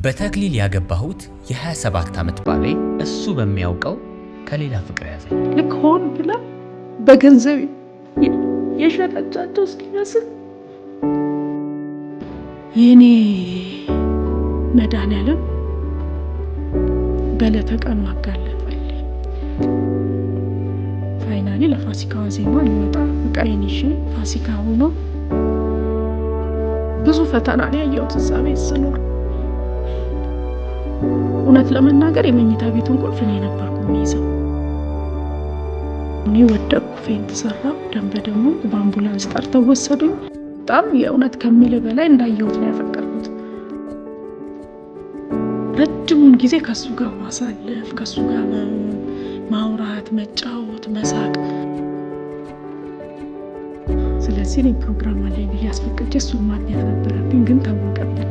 በተክሊል ያገባሁት የ27 ዓመት ባሌ እሱ በሚያውቀው ከሌላ ፍቅር ያዘኝ። ልክ ሆን ብላ በገንዘብ የሸጠቻቸው እስኪመስል የኔ መድኃኒዓለም በዕለተ ቀኑ አጋለጠልኝ። ፋይናሊ ለፋሲካ ዋዜማ ሊወጣ ዕቃዬን ይዤ ፋሲካ ሆኖ ብዙ ፈተና ነው ያየሁት እዛ ቤት ስኖር። እውነት ለመናገር የመኝታ ቤቱን ቁልፍ እኔ ነበርኩ የሚይዘው። እኔ ወደቅኩ፣ ፌንት ሰራሁ። ደም በደሙ በአምቡላንስ ጠርተው ወሰዱኝ። በጣም የእውነት ከሚል በላይ እንዳየሁት ነው ያፈቀርኩት። ረጅሙን ጊዜ ከሱ ጋር ማሳለፍ፣ ከሱ ጋር ማውራት፣ መጫወት፣ መሳቅ። ስለዚህ እኔ ፕሮግራም አለኝ ብዬ አስፈቅጄ እሱን ማግኘት ነበረብኝ፣ ግን ታወቀብኝ።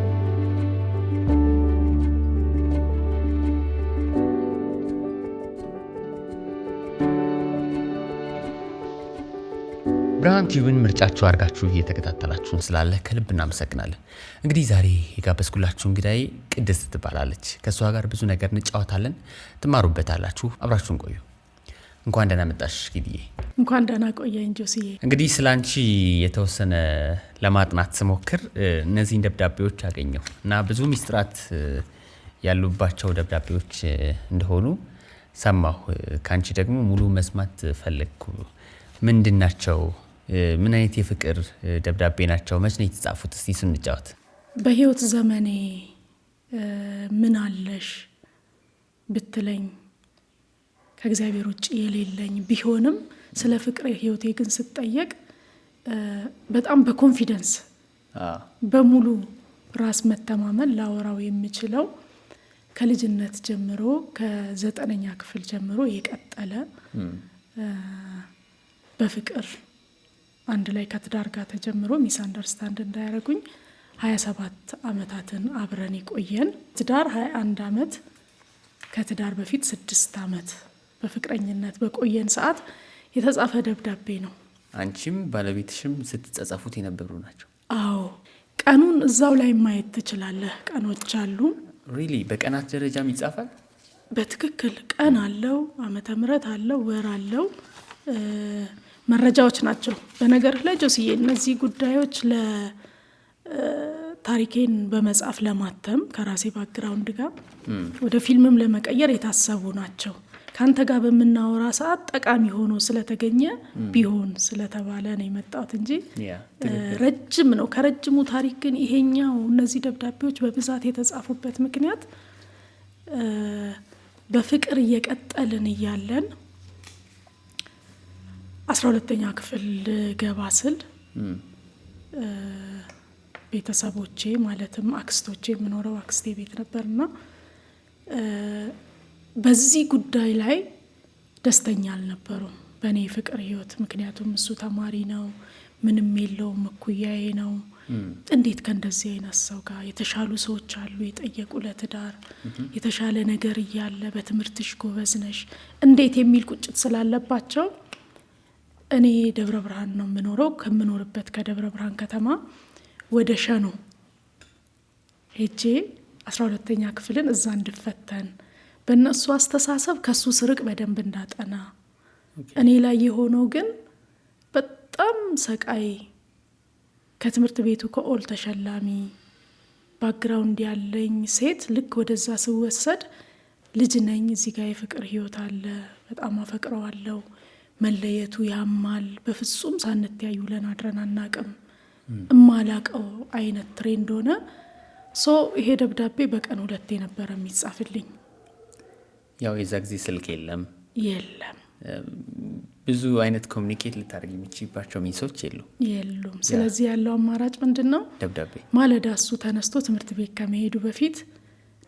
ብርሃን ቲዩብን ምርጫችሁ አድርጋችሁ እየተከታተላችሁን ስላለ ከልብ እናመሰግናለን። እንግዲህ ዛሬ የጋበዝኩላችሁ እንግዳዬ ቅድስት ትባላለች። ከሷ ጋር ብዙ ነገር እንጫወታለን፣ ትማሩበታላችሁ። አብራችሁን ቆዩ። እንኳን ደህና መጣሽ ጊዲዬ። እንኳን ደህና ቆየኝ ጆሲዬ። እንግዲህ ስላንቺ የተወሰነ ለማጥናት ስሞክር እነዚህን ደብዳቤዎች አገኘሁ እና ብዙ ሚስጥራት ያሉባቸው ደብዳቤዎች እንደሆኑ ሰማሁ። ካንቺ ደግሞ ሙሉ መስማት ፈለግኩ። ምንድን ናቸው? ምን አይነት የፍቅር ደብዳቤ ናቸው? መቼ ነው የተጻፉት? እስቲ ስንጫወት። በህይወት ዘመኔ ምን አለሽ ብትለኝ ከእግዚአብሔር ውጭ የሌለኝ ቢሆንም ስለ ፍቅር ህይወቴ ግን ስጠየቅ በጣም በኮንፊደንስ በሙሉ ራስ መተማመን ላወራው የምችለው ከልጅነት ጀምሮ ከ9ኛ ክፍል ጀምሮ የቀጠለ በፍቅር አንድ ላይ ከትዳር ጋር ተጀምሮ ሚስ አንደርስታንድ እንዳያረጉኝ 27 ዓመታትን አብረን የቆየን። ትዳር 21 ዓመት፣ ከትዳር በፊት 6 ዓመት በፍቅረኝነት በቆየን ሰዓት የተጻፈ ደብዳቤ ነው። አንቺም ባለቤትሽም ስትጸጸፉት የነበሩ ናቸው? አዎ። ቀኑን እዛው ላይ ማየት ትችላለህ። ቀኖች አሉ። ሪሊ በቀናት ደረጃም ይጻፋል? በትክክል ቀን አለው፣ ዓመተ ምህረት አለው፣ ወር አለው። መረጃዎች ናቸው። በነገር ላይ ጆስዬ እነዚህ ጉዳዮች ለታሪኬን በመጻፍ ለማተም ከራሴ ባክግራውንድ ጋር ወደ ፊልምም ለመቀየር የታሰቡ ናቸው። ካንተ ጋር በምናወራ ሰዓት ጠቃሚ ሆኖ ስለተገኘ ቢሆን ስለተባለ ነው የመጣሁት እንጂ ረጅም ነው። ከረጅሙ ታሪክ ግን ይሄኛው እነዚህ ደብዳቤዎች በብዛት የተጻፉበት ምክንያት በፍቅር እየቀጠልን እያለን 12ኛ ክፍል ገባ ስል ቤተሰቦቼ ማለትም አክስቶቼ የምኖረው አክስቴ ቤት ነበርና በዚህ ጉዳይ ላይ ደስተኛ አልነበሩም በእኔ ፍቅር ህይወት። ምክንያቱም እሱ ተማሪ ነው፣ ምንም የለውም፣ እኩያዬ ነው። እንዴት ከእንደዚህ አይነት ሰው ጋር የተሻሉ ሰዎች አሉ የጠየቁ ለትዳር የተሻለ ነገር እያለ በትምህርትሽ ጎበዝ ነሽ እንዴት የሚል ቁጭት ስላለባቸው እኔ ደብረ ብርሃን ነው የምኖረው። ከምኖርበት ከደብረ ብርሃን ከተማ ወደ ሸኖ ሄጄ 12ኛ ክፍልን እዛ እንድፈተን በእነሱ አስተሳሰብ ከሱ ስርቅ በደንብ እንዳጠና እኔ ላይ የሆነው ግን በጣም ሰቃይ ከትምህርት ቤቱ ከኦል ተሸላሚ ባክግራውንድ ያለኝ ሴት ልክ ወደዛ ስወሰድ ልጅ ነኝ፣ እዚህ ጋር የፍቅር ህይወት አለ፣ በጣም አፈቅረዋለሁ፣ መለየቱ ያማል፣ በፍጹም ሳንተያዩ ለን አድረን አናቅም፣ እማላቀው አይነት ትሬንድ ሆነ። ይሄ ደብዳቤ በቀን 2 ነበር የሚጻፍልኝ። ያው የዛ ጊዜ ስልክ የለም። ብዙ አይነት ኮሚኒኬት ልታደርግ የሚችልባቸው ሚንሶች የሉም። ስለዚህ ያለው አማራጭ ምንድነው? ደብዳቤ። ማለዳ እሱ ተነስቶ ትምህርት ቤት ከመሄዱ በፊት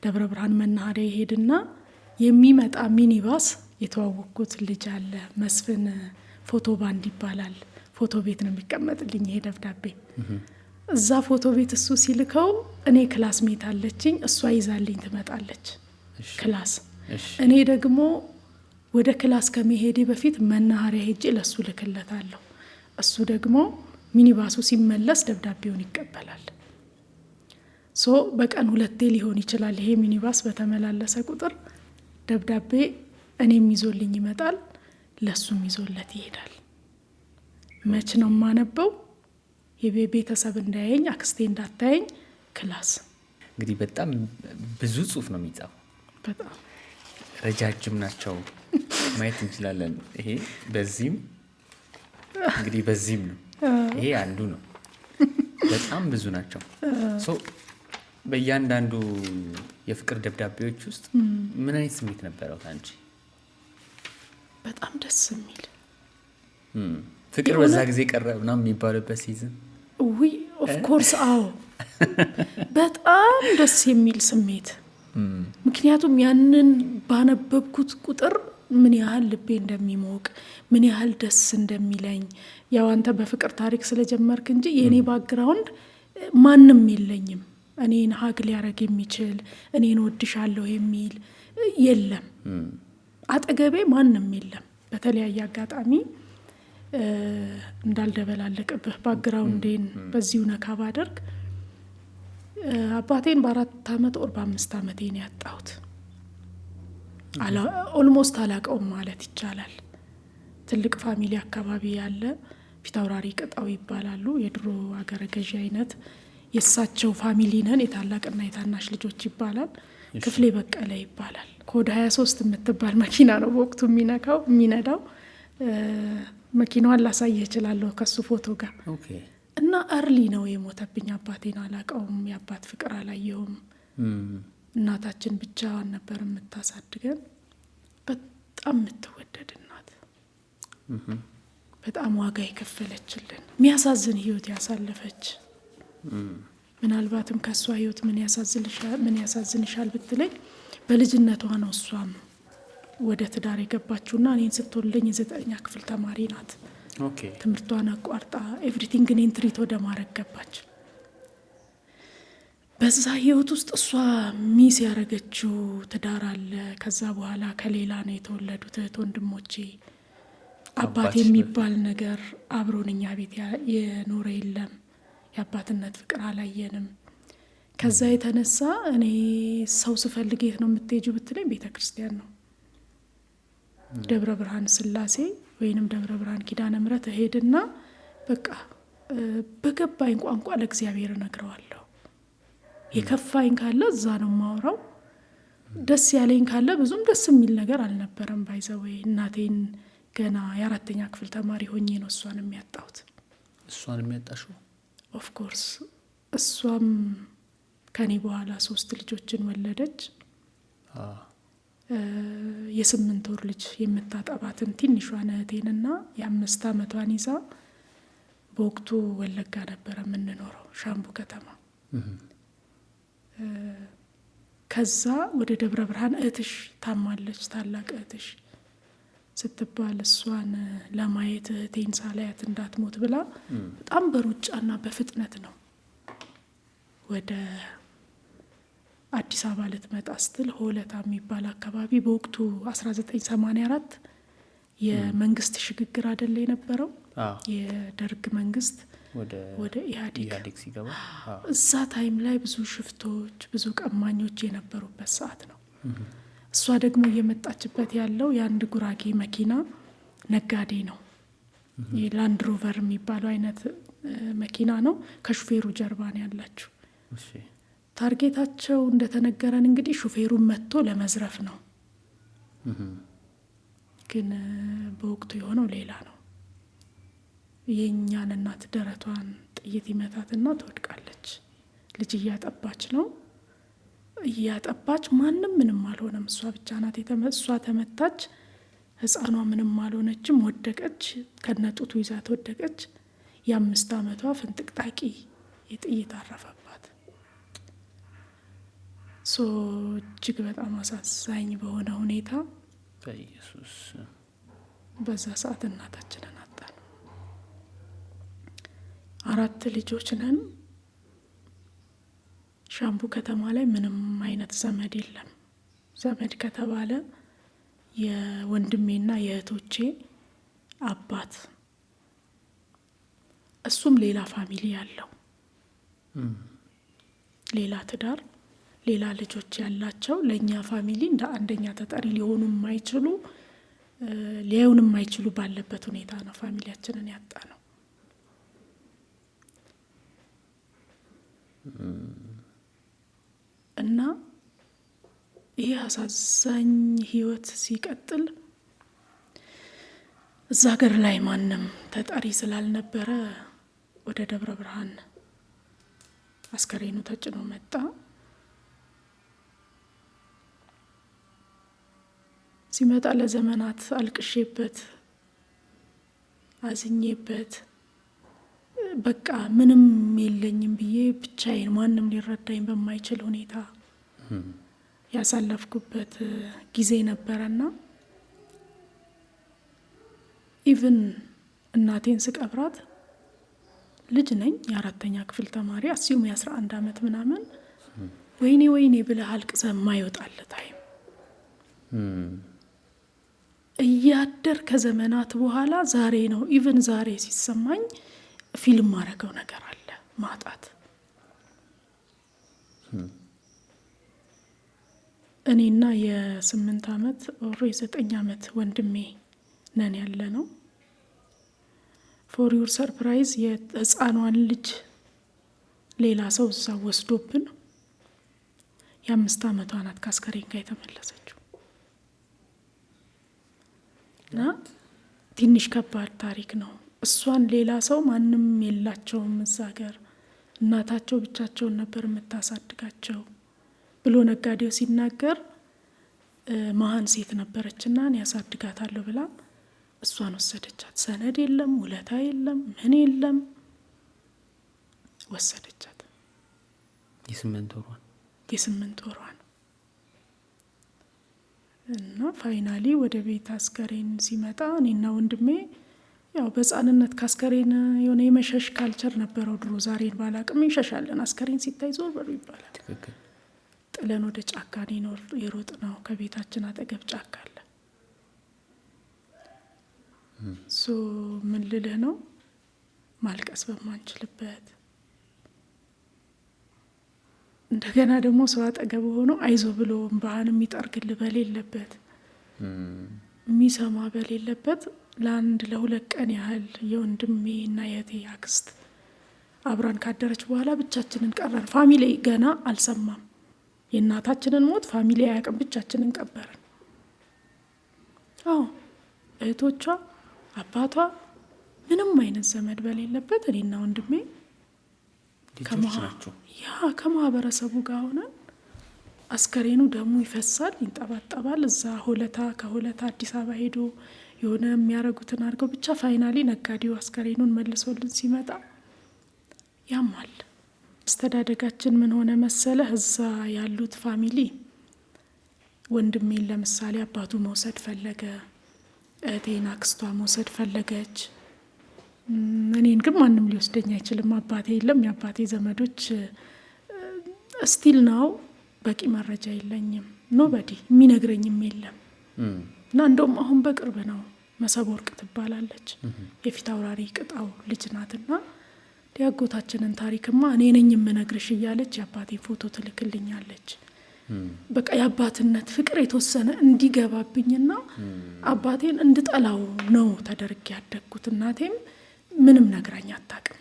ደብረ ብርሃን መናኸሪያ ይሄድና የሚመጣ ሚኒባስ የተዋወቅኩት ልጅ አለ፣ መስፍን ፎቶ ባንድ ይባላል። ፎቶ ቤት ነው የሚቀመጥልኝ ይሄ ደብዳቤ። እዛ ፎቶ ቤት እሱ ሲልከው እኔ ክላስ ሜት አለችኝ፣ እሷ ይዛልኝ ትመጣለች ክላስ። እኔ ደግሞ ወደ ክላስ ከመሄዴ በፊት መናኸሪያ ሄጄ ለሱ ልክለታለሁ። እሱ ደግሞ ሚኒባሱ ሲመለስ ደብዳቤውን ይቀበላል። በቀን 2 ሊሆን ይችላል ይሄ ሚኒባስ በተመላለሰ ቁጥር ደብዳቤ እኔም ይዞልኝ ይመጣል፣ ለሱም ይዞለት ይሄዳል። መች ነው ማነበው? የቤተሰብ እንዳያየኝ፣ አክስቴ እንዳታየኝ ክላስ። እንግዲህ በጣም ብዙ ጽሁፍ ነው የሚጻፈው፣ በጣም ረጃጅም ናቸው ማየት እንችላለን። ይሄ በዚህም እንግዲህ በዚህም ነው፣ ይሄ አንዱ ነው። በጣም ብዙ ናቸው። በእያንዳንዱ የፍቅር ደብዳቤዎች ውስጥ ምን አይነት ስሜት ነበረው አንቺ? በጣም ደስ የሚል ፍቅር በዛ ጊዜ ቀረ ምናምን የሚባልበት ሲዝን ኦፍኮርስ አዎ፣ በጣም ደስ የሚል ስሜት። ምክንያቱም ያንን ባነበብኩት ቁጥር ምን ያህል ልቤ እንደሚሞቅ ምን ያህል ደስ እንደሚለኝ። ያው አንተ በፍቅር ታሪክ ስለጀመርክ እንጂ የእኔ ባክግራውንድ ማንም የለኝም። እኔን ሀግ ሊያደርግ የሚችል እኔን ወድሻለሁ የሚል የለም፣ አጠገቤ ማንም የለም። በተለያየ አጋጣሚ እንዳልደበላለቅብህ ባክግራውንዴን በዚሁ ነካ ባደርግ አባቴን በ4 ዓመት ወር በ5 ዓመቴ ነው ያጣሁት። ኦልሞስት አላቀውም ማለት ይቻላል። ትልቅ ፋሚሊ አካባቢ ያለ ፊታውራሪ ቅጣው ይባላሉ፣ የድሮ አገረ ገዢ አይነት። የእሳቸው ፋሚሊ ነን፣ የታላቅና የታናሽ ልጆች ይባላል። ክፍሌ በቀለ ይባላል። ኮድ 23 የምትባል መኪና ነው በወቅቱ የሚነዳው። መኪናዋን ላሳየ እችላለሁ ከሱ ፎቶ ጋር። እና እርሊ ነው የሞተብኝ። አባቴን አላቀውም፣ የአባት ፍቅር አላየውም። እናታችን ብቻዋን ነበር የምታሳድገን። በጣም የምትወደድ እናት፣ በጣም ዋጋ የከፈለችልን፣ የሚያሳዝን ህይወት ያሳለፈች። ምናልባትም ከእሷ ህይወት ምን ያሳዝንሻል ብትለኝ በልጅነቷ ነው እሷም ወደ ትዳር የገባችውና እኔን ስትወልደኝ የ9ኛ ክፍል ተማሪ ናት። ትምህርቷን አቋርጣ ኤቭሪቲንግ እኔን ትሪት ወደ ማድረግ ገባች። በዛ ህይወት ውስጥ እሷ ሚስ ያደረገችው ትዳር አለ። ከዛ በኋላ ከሌላ ነው የተወለዱት እህት ወንድሞቼ። አባት የሚባል ነገር አብሮን እኛ ቤት የኖረ የለም። የአባትነት ፍቅር አላየንም። ከዛ የተነሳ እኔ ሰው ስፈልግ የት ነው የምትሄጂው ብትለኝ ቤተ ክርስቲያን ነው። ደብረ ብርሃን ስላሴ ወይንም ደብረ ብርሃን ኪዳነ ምሕረት እሄድና በቃ በገባኝ ቋንቋ ለእግዚአብሔር እነግረዋለሁ። የከፋኝ ካለ እዛ ነው የማወራው። ደስ ያለኝ ካለ ብዙም ደስ የሚል ነገር አልነበረም። ባይዘወይ እናቴን ገና የ4ኛ ክፍል ተማሪ ሆኜ ነው እሷን የሚያጣሁት። እሷን የሚያጣሽው? ኦፍኮርስ እሷም ከኔ በኋላ 3 ልጆችን ወለደች። የ8 ወር ልጅ የምታጠባትን ትንሿን እህቴንና የ5 ዓመቷን ይዛ በወቅቱ ወለጋ ነበረ የምንኖረው፣ ሻምቡ ከተማ። ከዛ ወደ ደብረ ብርሃን እህትሽ ታማለች፣ ታላቅ እህትሽ ስትባል እሷን ለማየት እህቴን ሳላያት እንዳትሞት ብላ በጣም በሩጫና በፍጥነት ነው ወደ አዲስ አበባ ልትመጣ ስትል ሆለታ የሚባል አካባቢ በወቅቱ 1984 የመንግስት ሽግግር አይደለ የነበረው፣ የደርግ መንግስት ወደ ኢህአዴግ ሲገባ እዛ ታይም ላይ ብዙ ሽፍቶች ብዙ ቀማኞች የነበሩበት ሰዓት ነው። እሷ ደግሞ እየመጣችበት ያለው የአንድ ጉራጌ መኪና ነጋዴ ነው። የላንድ ሮቨር የሚባለው አይነት መኪና ነው። ከሹፌሩ ጀርባ ነው ያላችሁ። ታርጌታቸው እንደተነገረን እንግዲህ ሹፌሩን መጥቶ ለመዝረፍ ነው። ግን በወቅቱ የሆነው ሌላ ነው። የእኛን እናት ደረቷን ጥይት ይመታትና ትወድቃለች። ልጅ እያጠባች ነው። እያጠባች ማንም ምንም አልሆነም። እሷ ብቻ ናት እሷ ተመታች። ህፃኗ ምንም አልሆነችም። ወደቀች፣ ከነጡቱ ይዛት ወደቀች። የ5 ዓመቷ ፍንጥቅጣቂ የጥይት አረፈባት። እጅግ በጣም አሳዛኝ በሆነ ሁኔታ በኢየሱስ በዛ ሰዓት እናታችንን አጣን። 4 ልጆች ነን። ሻምቡ ከተማ ላይ ምንም አይነት ዘመድ የለም። ዘመድ ከተባለ የወንድሜና የእህቶቼ አባት፣ እሱም ሌላ ፋሚሊ ያለው ሌላ ትዳር ሌላ ልጆች ያላቸው ለኛ ፋሚሊ እንደ አንደኛ ተጠሪ ሊሆኑ የማይችሉ ሊያዩን የማይችሉ ባለበት ሁኔታ ነው ፋሚሊያችንን ያጣ ነው። እና ይሄ አሳዛኝ ህይወት ሲቀጥል እዛ ሀገር ላይ ማንም ተጠሪ ስላልነበረ ወደ ደብረ ብርሃን አስከሬኑ ተጭኖ መጣ። ሲመጣ ለዘመናት አልቅሼበት አዝኜበት በቃ ምንም የለኝም ብዬ ብቻዬን ማንም ሊረዳኝ በማይችል ሁኔታ ያሳለፍኩበት ጊዜ ነበረና ኢቭን እናቴን ስቀብራት ልጅ ነኝ የ4ኛ ክፍል ተማሪ አስዩም የ11 ዓመት ምናምን ወይኔ ወይኔ ብለህ አልቅሰህ የማይወጣለት አይም እያደር ከዘመናት በኋላ ዛሬ ነው ኢቭን ዛሬ ሲሰማኝ ፊልም ማረገው ነገር አለ ማጣት። እኔና የ8 ዓመት ኦር የ9 ዓመት ወንድሜ ነን ያለ ነው። ፎር ዩር ሰርፕራይዝ የህፃኗን ልጅ ሌላ ሰው እዛ ወስዶብን የ5 ዓመቷ ናት ከአስከሬን ጋር የተመለሰችው። እና ትንሽ ከባድ ታሪክ ነው። እሷን ሌላ ሰው ማንም የላቸውም እዛ ሀገር እናታቸው ብቻቸውን ነበር የምታሳድጋቸው ብሎ ነጋዴው ሲናገር መሀን ሴት ነበረችና እኔ ያሳድጋታለሁ ብላ እሷን ወሰደቻት። ሰነድ የለም ውለታ የለም ምን የለም ወሰደቻት። የ8 ወሯን እና ፋይናሊ ወደ ቤት አስከሬን ሲመጣ እኔና ወንድሜ ያው በህፃንነት ካስከሬን የሆነ የመሸሽ ካልቸር ነበረው ድሮ። ዛሬን ባላቅም ይሸሻለን። አስከሬን ሲታይ ዞር በሉ ይባላል። ጥለን ወደ ጫካ የሮጥ ነው። ከቤታችን አጠገብ ጫካ አለ። ምን ልልህ ነው ማልቀስ በማንችልበት እንደገና ደግሞ ሰው አጠገብ ሆኖ አይዞ ብሎ እንባህን የሚጠርግል በሌለበት የሚሰማ በሌለበት ለአንድ ለ2 ቀን ያህል የወንድሜ እና የእህቴ አክስት አብራን ካደረች በኋላ ብቻችንን ቀረን። ፋሚሊ ገና አልሰማም። የእናታችንን ሞት ፋሚሊ አያውቅም። ብቻችንን ቀበርን። እህቶቿ አባቷ ምንም አይነት ዘመድ በሌለበት እኔና ወንድሜ ከማህበረሰቡ ጋር ሆነን አስከሬኑ ደሙ ይፈሳል፣ ይንጠባጠባል። እዛ ከሆለታ አዲስ አበባ ሄዶ የሆነ የሚያረጉትን አድርገው ብቻ ፋይናሊ ነጋዴው አስከሬኑን መልሶልን ሲመጣ ያማል። አስተዳደጋችን ምን ሆነ መሰለህ? እዛ ያሉት ፋሚሊ ወንድሜን ለምሳሌ አባቱ መውሰድ ፈለገ፣ እህቴን አክስቷ መውሰድ ፈለገች። እኔን ግን ማንም ሊወስደኝ አይችልም። አባቴ የለም። የአባቴ ዘመዶች ስቲል ናው በቂ መረጃ የለኝም። ኖበዲ የሚነግረኝም የለም። እና እንደውም አሁን በቅርብ ነው መሰብ ወርቅ ትባላለች የፊት አውራሪ ቅጣው ልጅ ናትና ዲያጎታችንን ታሪክማ እኔ ነኝ የምነግርሽ እያለች የአባቴን ፎቶ ትልክልኛለች። በቃ የአባትነት ፍቅር የተወሰነ እንዲገባብኝና አባቴን እንድጠላው ነው ተደርጌ ያደግኩት። እናቴም ምንም ነግራኝ አታውቅም።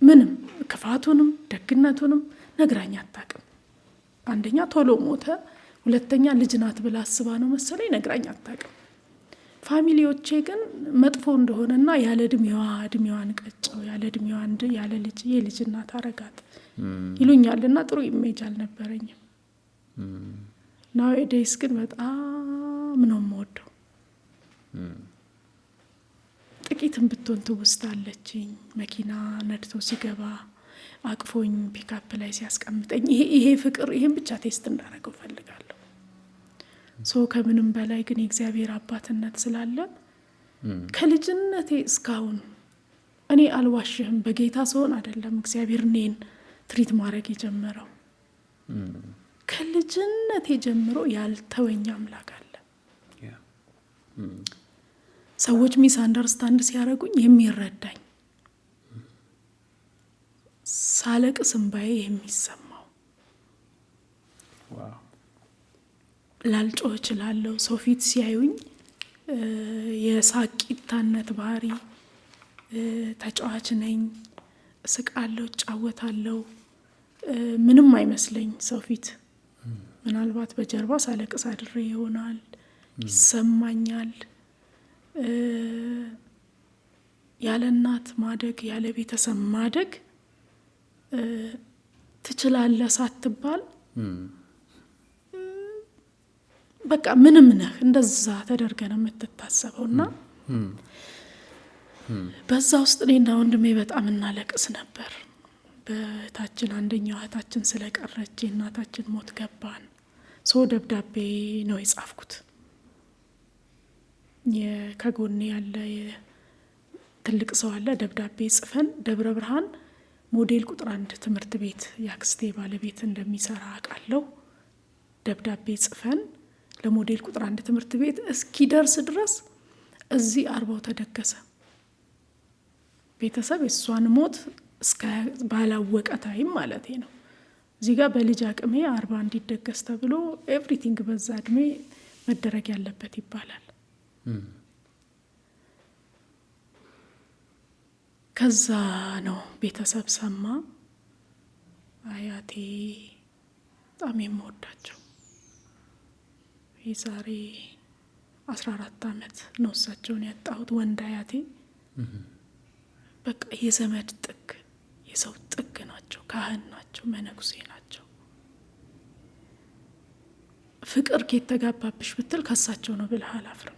ምንም ክፋቱንም ደግነቱንም ነግራኝ አታውቅም። አንደኛ ቶሎ ሞተ፣ ሁለተኛ ልጅ ናት ብላ አስባ ነው መሰለኝ ነግራኝ አታውቅም። ፋሚሊዎቼ ግን መጥፎ እንደሆነና ያለ እድሜዋን ቀጨው፣ ያለ እድሜዋ ያለ ልጅ የልጅ እናት አረጋት ይሉኛልና ጥሩ ኢሜጅ አልነበረኝም። ናውዴይስ ግን በጣም ነው የምወደው። ጥቂትም ብትሆን ትውስታለችኝ። መኪና ነድቶ ሲገባ አቅፎኝ ፒካፕ ላይ ሲያስቀምጠኝ ይሄ ፍቅር ይሄን ብቻ ቴስት እንዳደረገው ፈልጋለሁ። ከምንም በላይ ግን የእግዚአብሔር አባትነት ስላለ ከልጅነቴ እስካሁን እኔ አልዋሽህም፣ በጌታ ሰውን አይደለም እግዚአብሔር እኔን ትሪት ማድረግ የጀመረው። ከልጅነቴ ጀምሮ ያልተወኝ አምላክ አለ። ሰዎች ሚስ አንደርስታንድ ሲያደርጉኝ የሚረዳኝ፣ ሳለቅስ እንባዬ የሚሰማው። ላልጮህ እችላለሁ። ሰው ፊት ሲያዩኝ የሳቂታነት ባህሪ፣ ተጫዋች ነኝ፣ እስቃለሁ፣ እጫወታለሁ። ምንም አይመስለኝ ሰው ፊት። ምናልባት በጀርባ ሳለቅስ አድሬ ይሆናል፣ ይሰማኛል። ያለ እናት ማደግ፣ ያለ ቤተሰብ ማደግ ትችላለህ ሳትባል በቃ ምንም ነህ እንደዛ ተደርገህ ነው የምትታሰበውና በዛ ውስጥ እኔና ወንድሜ በጣም እናለቅስ ነበር። በታችን አንደኛው እህታችን ስለቀረች የእናታችን ሞት ገባን። ሰው ደብዳቤ ነው የጻፍኩት። ከጎኔ ያለ ትልቅ ሰው አለ። ደብዳቤ ጽፈን ደብረ ብርሃን ሞዴል ቁጥር 1 ትምህርት ቤት ያክስቴ ባለቤት እንደሚሰራ አውቃለሁ። ደብዳቤ ጽፈን ለሞዴል ቁጥር 1 ትምህርት ቤት እስኪደርስ ድረስ እዚህ 40 ተደገሰ። ቤተሰብ የሷን ሞት እስከ ባላወቀ ታይም ማለት ነው። እዚህ ጋር በልጅ አቅሜ 40 እንዲደገስ ተብሎ ኤቭሪቲንግ በዛ እድሜ መደረግ ያለበት ይባላል። ከዛ ነው ቤተሰብ ሰማ። አያቴ በጣም የምወዳቸው የዛሬ 14 ዓመት ነው እሳቸውን ያጣሁት። ወንድ አያቴ በቃ የዘመድ ጥግ የሰው ጥግ ናቸው። ካህን ናቸው፣ መነኩሴ ናቸው። ፍቅር ከተጋባብሽ ብትል ከሳቸው ነው ብለህ አላፍርም።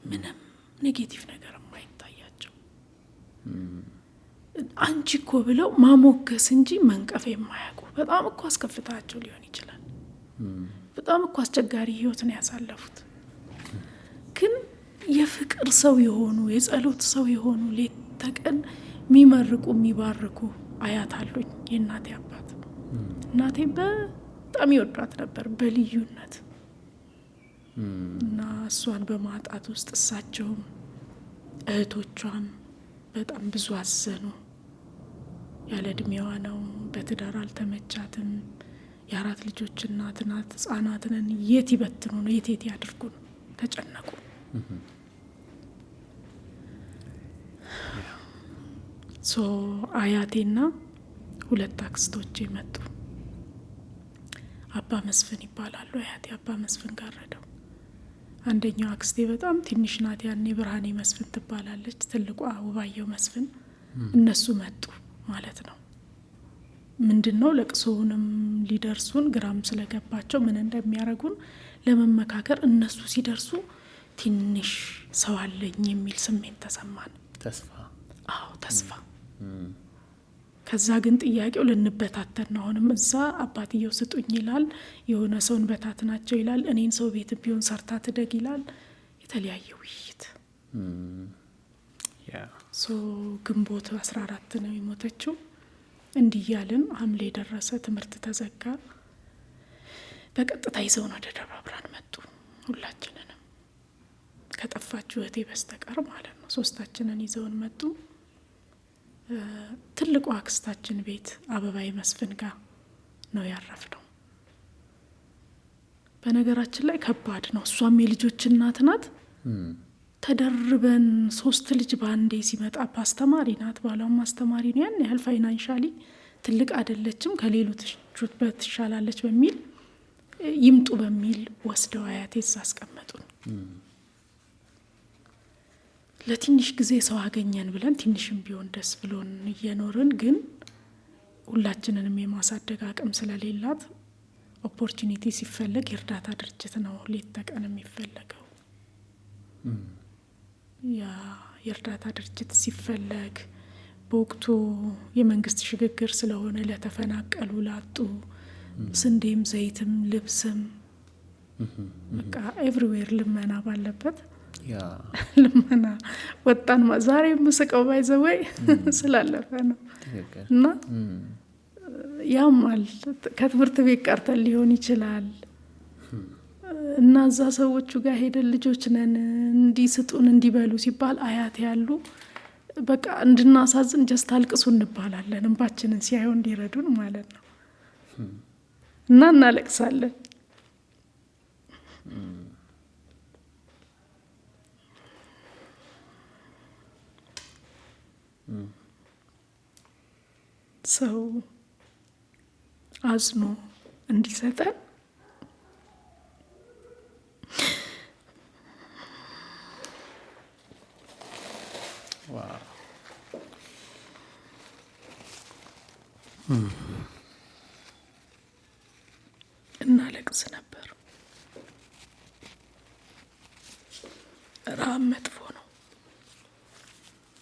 ምንም ኔጌቲቭ ነገር የማይታያቸው አንቺ እኮ ብለው ማሞገስ እንጂ መንቀፍ የማያውቁ። በጣም እኮ አስከፍታቸው ሊሆን ይችላል። በጣም እኮ አስቸጋሪ ህይወት ነው ያሳለፉት። ግን የፍቅር ሰው የሆኑ የጸሎት ሰው የሆኑ ሌት ተቀን የሚመርቁ የሚባርኩ አያት አሉኝ። የእናቴ አባት እናቴ በጣም ይወዷት ነበር በልዩነት እና እሷን በማጣት ውስጥ እሳቸውም እህቶቿም በጣም ብዙ አዘኑ። ያለ እድሜዋ ነው፣ በትዳር አልተመቻትም። የ4 ልጆች እናት ናት። ህጻናትን የት ይበትኑ ነው የት ያድርጉ ነው፣ ተጨነቁ። ሶ አያቴና 2 አክስቶቼ መጡ። አባ መስፍን ይባላሉ። አያቴ አባ መስፍን ጋረደው። አንደኛው አክስቴ በጣም ትንሽ ናት፣ ያኔ ብርሃኔ መስፍን ትባላለች። ትልቋ ውባየው መስፍን። እነሱ መጡ ማለት ነው። ምንድነው ለቅሶውንም ሊደርሱን ግራም ስለገባቸው ምን እንደሚያረጉን ለመመካከር እነሱ ሲደርሱ ትንሽ ሰው አለኝ የሚል ስሜት ተሰማን። ተስፋ። አዎ ተስፋ። ከዛ ግን ጥያቄው ልንበታተን ነው። አሁንም እዛ አባትየው ስጡኝ ይላል፣ የሆነ ሰውን በታትናቸው ይላል፣ እኔን ሰው ቤት ቢሆን ሰርታ ትደግ ይላል። የተለያየ ውይይት። ግንቦት 14 ነው የሞተችው። እንዲህ ያልን ሐምሌ ደረሰ፣ ትምህርት ተዘጋ። በቀጥታ ይዘውን ወደ ደብረ ብርሃን መጡ። ሁላችንንም ከጠፋችሁ እህቴ በስተቀር ማለት ነው። 3ታችንን ይዘውን መጡ። ትልቁ አክስታችን ቤት አበባዬ መስፍን ጋር ነው ያረፍነው። በነገራችን ላይ ከባድ ነው። እሷም የልጆች እናት ናት። ተደርበን 3 ልጅ ባንዴ ሲመጣ አስተማሪ ናት፣ ባሏም አስተማሪ ነው። ያን ያህል ፋይናንሻሊ ትልቅ አይደለችም፣ ከሌሎች ትሻላለች በሚል ይምጡ በሚል ወስደው አያቴ አስቀመጡን። ለትንሽ ጊዜ ሰው አገኘን ብለን ትንሽም ቢሆን ደስ ብሎን እየኖርን፣ ግን ሁላችንንም የማሳደግ አቅም ስለሌላት ኦፖርቹኒቲ ሲፈለግ የእርዳታ ድርጅት ነው ሌት ተቀን የሚፈለገው። ያ የእርዳታ ድርጅት ሲፈለግ በወቅቱ የመንግስት ሽግግር ስለሆነ ለተፈናቀሉ ላጡ ስንዴም ዘይትም ልብስም በቃ ኤቭሪዌር ልመና ባለበት ልመና ወጣን። ዛሬ የምስቀው ባይዘወይ ስላለፈ ነው እና ያማል። ከትምህርት ቤት ቀርተን ሊሆን ይችላል እና እዛ ሰዎቹ ጋር ሄደን ልጆች ነን እንዲስጡን እንዲበሉ ሲባል አያት ያሉ በቃ እንድናሳዝን ጀስት አልቅሱ እንባላለን እንባችንን ሲያዩ እንዲረዱን ማለት ነው። እና እናለቅሳለን። ሰው አዝኖ እንዲሰጠን እናለቅስ ነበር። ረሃብ መጥፎ ነው፣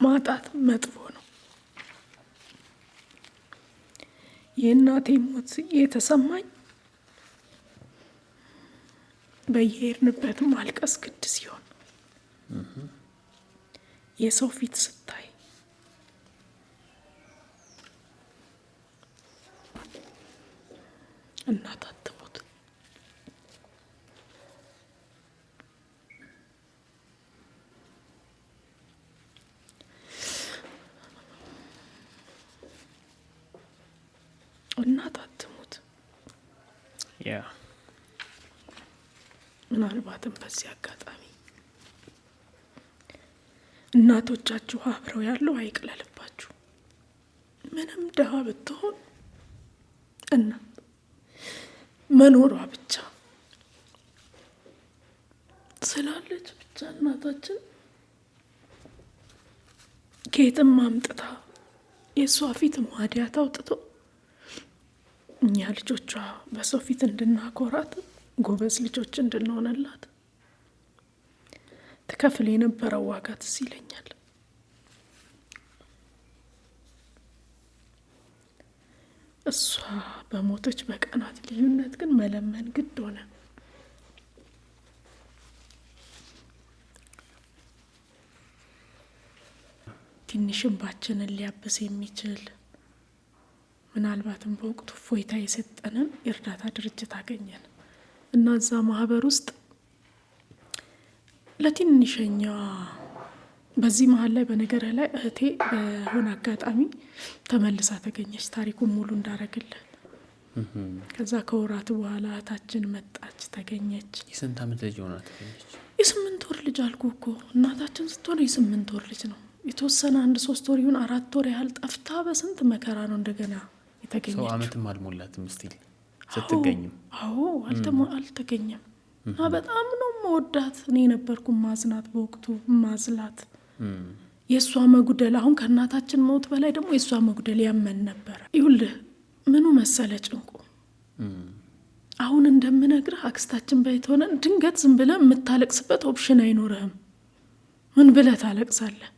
ማጣት መጥፎ ነው። የእናቴ ሞት የተሰማኝ በየሄድንበት ማልቀስ ግድ ሲሆን፣ የሰው ፊት ስታይ እናት አትሞት። እናት አትሞት። ምናልባትም በዚህ አጋጣሚ እናቶቻችሁ አብረው ያለው አይቅለልባችሁ። ምንም ደሃ ብትሆን እናት መኖሯ ብቻ ስላለች ብቻ እናታችን ከየትም አምጥታ የእሷ ፊት ማዲያት አውጥቶ እኛ ልጆቿ በሰው ፊት እንድናኮራት ጎበዝ ልጆች እንድንሆንላት ትከፍል የነበረው ዋጋ ትዝ ይለኛል። እሷ በሞተች በቀናት ልዩነት ግን መለመን ግድ ሆነ። ትንሽ እንባችንን ሊያብስ የሚችል ምናልባትም በወቅቱ ፎይታ የሰጠንን የእርዳታ ድርጅት አገኘን እና እዛ ማህበር ውስጥ ለትንሽኛዋ በዚህ መሀል ላይ በነገር ላይ እህቴ በሆነ አጋጣሚ ተመልሳ ተገኘች። ታሪኩን ሙሉ እንዳረግልን ከዛ ከወራት በኋላ እህታችን መጣች፣ ተገኘች። የስንት ዓመት ልጅ ሆና ተገኘች? የ8 ወር ልጅ አልኩ እኮ እናታችን ስትሆን የ8 ወር ልጅ ነው። የተወሰነ 1-3 ወር ይሁን 4 ወር ያህል ጠፍታ በስንት መከራ ነው እንደገና የተገኘችው። ሰው ዓመትም አልሞላትም ስቲል ስትገኝም። አዎ አልተገኘም። እና በጣም ነው መወዳት። እኔ ነበርኩ ማዝናት በወቅቱ ማዝላት። የእሷ መጉደል አሁን ከእናታችን ሞት በላይ ደግሞ የእሷ መጉደል ያመን ነበር። ይኸውልህ ምኑ መሰለ ጭንቁ፣ አሁን እንደምነግርህ አክስታችን ቤት ሆነን ድንገት ዝም ብለህ የምታለቅስበት ኦፕሽን አይኖርህም። ምን ብለህ ታለቅሳለህ?